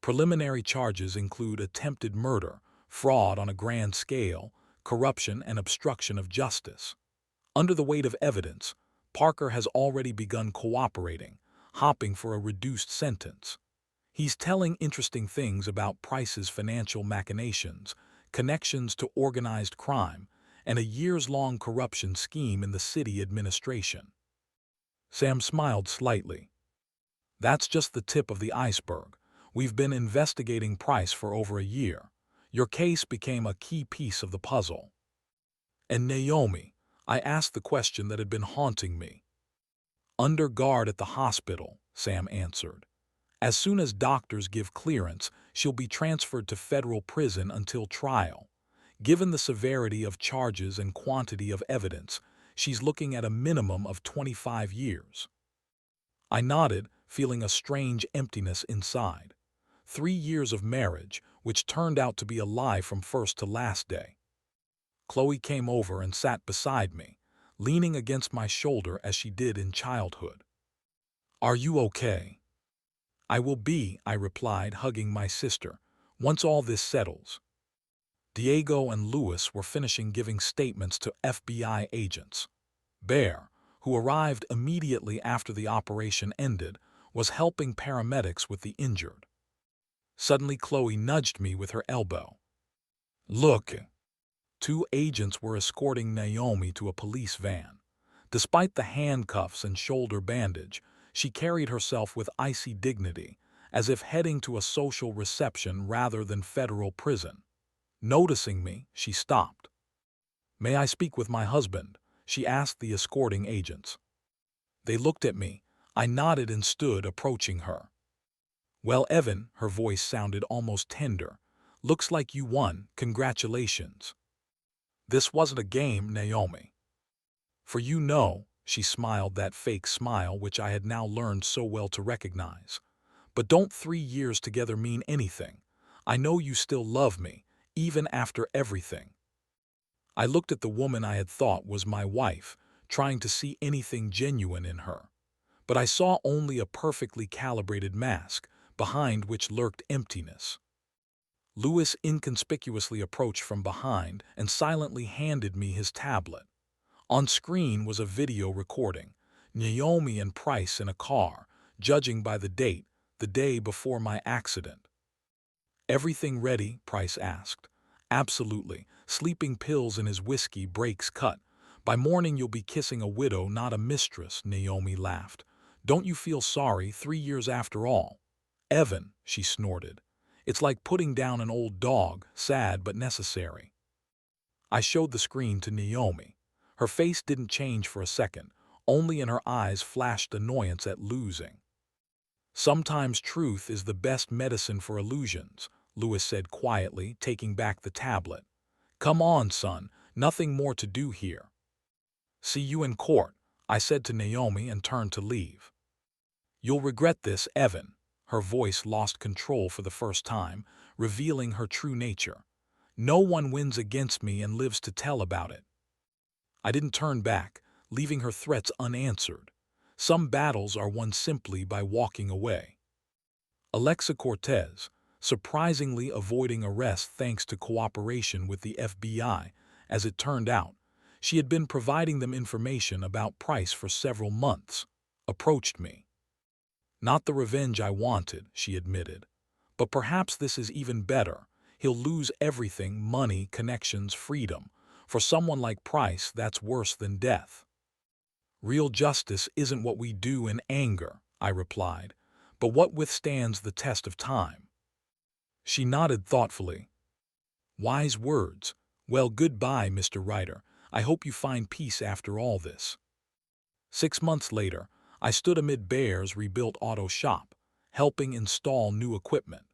"Preliminary charges include attempted murder, fraud on a grand scale, corruption and obstruction of justice. Under the weight of evidence, Parker has already begun cooperating, hopping for a reduced sentence. He's telling interesting things about Price's financial machinations, connections to organized crime, and a years-long corruption scheme in the city administration." Sam smiled slightly. "That's just the tip of the iceberg. We've been investigating Price for over a year. Your case became a key piece of the puzzle." "And Naomi?" I asked the question that had been haunting me. "Under guard at the hospital," Sam answered. "As soon as doctors give clearance, she'll be transferred to federal prison until trial. Given the severity of charges and quantity of evidence, she's looking at a minimum of 25 years. I nodded, feeling a strange emptiness inside. 3 years of marriage, which turned out to be a lie from first to last day. Chloe came over and sat beside me, leaning against my shoulder as she did in childhood. "Are you okay?" "I will be," I replied, hugging my sister, "once all this settles." Diego and Louis were finishing giving statements to FBI agents. Bear, who arrived immediately after the operation ended, was helping paramedics with the injured. Suddenly Chloe nudged me with her elbow. "Look." 2 agents were escorting Naomi to a police van. Despite the handcuffs and shoulder bandage, she carried herself with icy dignity, as if heading to a social reception rather than federal prison. Noticing me, she stopped. "May I speak with my husband?" she asked the escorting agents. They looked at me. I nodded and stood, approaching her. "Well, Evan," her voice sounded almost tender, "looks like you won. Congratulations." "This wasn't a game, Naomi. For you know," she smiled, that fake smile which I had now learned so well to recognize. "But don't 3 years together mean anything? I know you still love me, even after everything." I looked at the woman I had thought was my wife, trying to see anything genuine in her. But I saw only a perfectly calibrated mask, behind which lurked emptiness. Louis inconspicuously approached from behind and silently handed me his tablet. On screen was a video recording, Naomi and Price in a car, judging by the date, the day before my accident. "Everything ready?" Price asked. "Absolutely. Sleeping pills in his whiskey breaks cut. By morning you'll be kissing a widow, not a mistress," Naomi laughed. "Don't you feel sorry, 3 years after all?" "Evan," she snorted. "It's like putting down an old dog, sad but necessary." I showed the screen to Naomi. Her face didn't change for a second, only in her eyes flashed annoyance at losing. "Sometimes truth is the best medicine for illusions," Louis said quietly, taking back the tablet. "Come on, son, nothing more to do here." "See you in court," I said to Naomi and turned to leave. "You'll regret this, Evan." Her voice lost control for the first time, revealing her true nature. "No one wins against me and lives to tell about it." I didn't turn back, leaving her threats unanswered. Some battles are won simply by walking away. Alexa Cortez, surprisingly avoiding arrest thanks to cooperation with the FBI, as it turned out, she had been providing them information about Price for several months, approached me. Not the revenge I wanted, she admitted. But perhaps this is even better. He'll lose everything: money, connections, freedom. For someone like Price, that's worse than death. Real justice isn't what we do in anger, I replied, but what withstands the test of time. She nodded thoughtfully. Wise words. Well, goodbye, Mr. Ryder. I hope you find peace after all this. 6 months later, I stood amid Bear's rebuilt auto shop, helping install new equipment.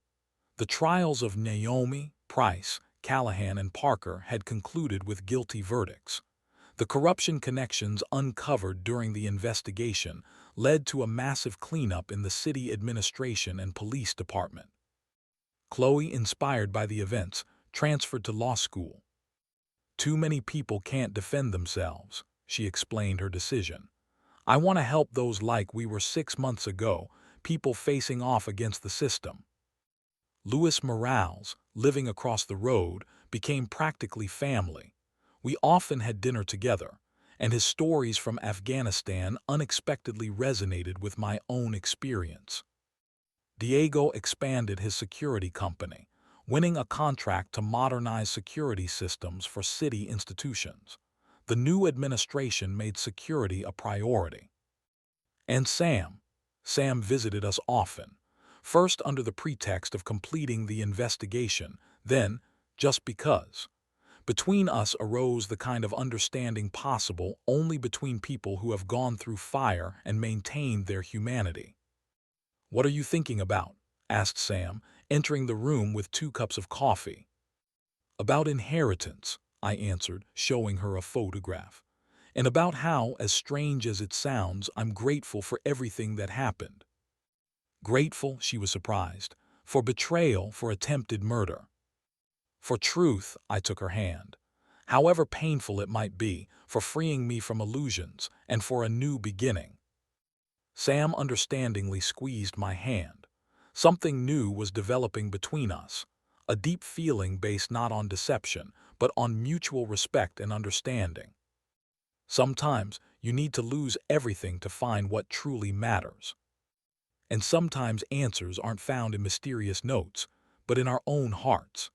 The trials of Naomi, Price, Callahan, and Parker had concluded with guilty verdicts. The corruption connections uncovered during the investigation led to a massive cleanup in the city administration and police department. Chloe, inspired by the events, transferred to law school. Too many people can't defend themselves, she explained her decision. I want to help those like we were 6 months ago, people facing off against the system. Louis Morales, living across the road, became practically family. We often had dinner together, and his stories from Afghanistan unexpectedly resonated with my own experience. Diego expanded his security company, winning a contract to modernize security systems for city institutions. The new administration made security a priority. And Sam visited us often, first under the pretext of completing the investigation, then just because. Between us arose the kind of understanding possible only between people who have gone through fire and maintained their humanity. "What are you thinking about?" asked Sam, entering the room with 2 cups of coffee. "About inheritance," I answered, showing her a photograph. "And about how, as strange as it sounds, I'm grateful for everything that happened." Grateful, she was surprised. For betrayal, for attempted murder. For truth, I took her hand. However painful it might be, for freeing me from illusions, and for a new beginning. Sam understandingly squeezed my hand. Something new was developing between us, a deep feeling based not on deception, but on mutual respect and understanding. Sometimes you need to lose everything to find what truly matters. And sometimes answers aren't found in mysterious notes, but in our own hearts.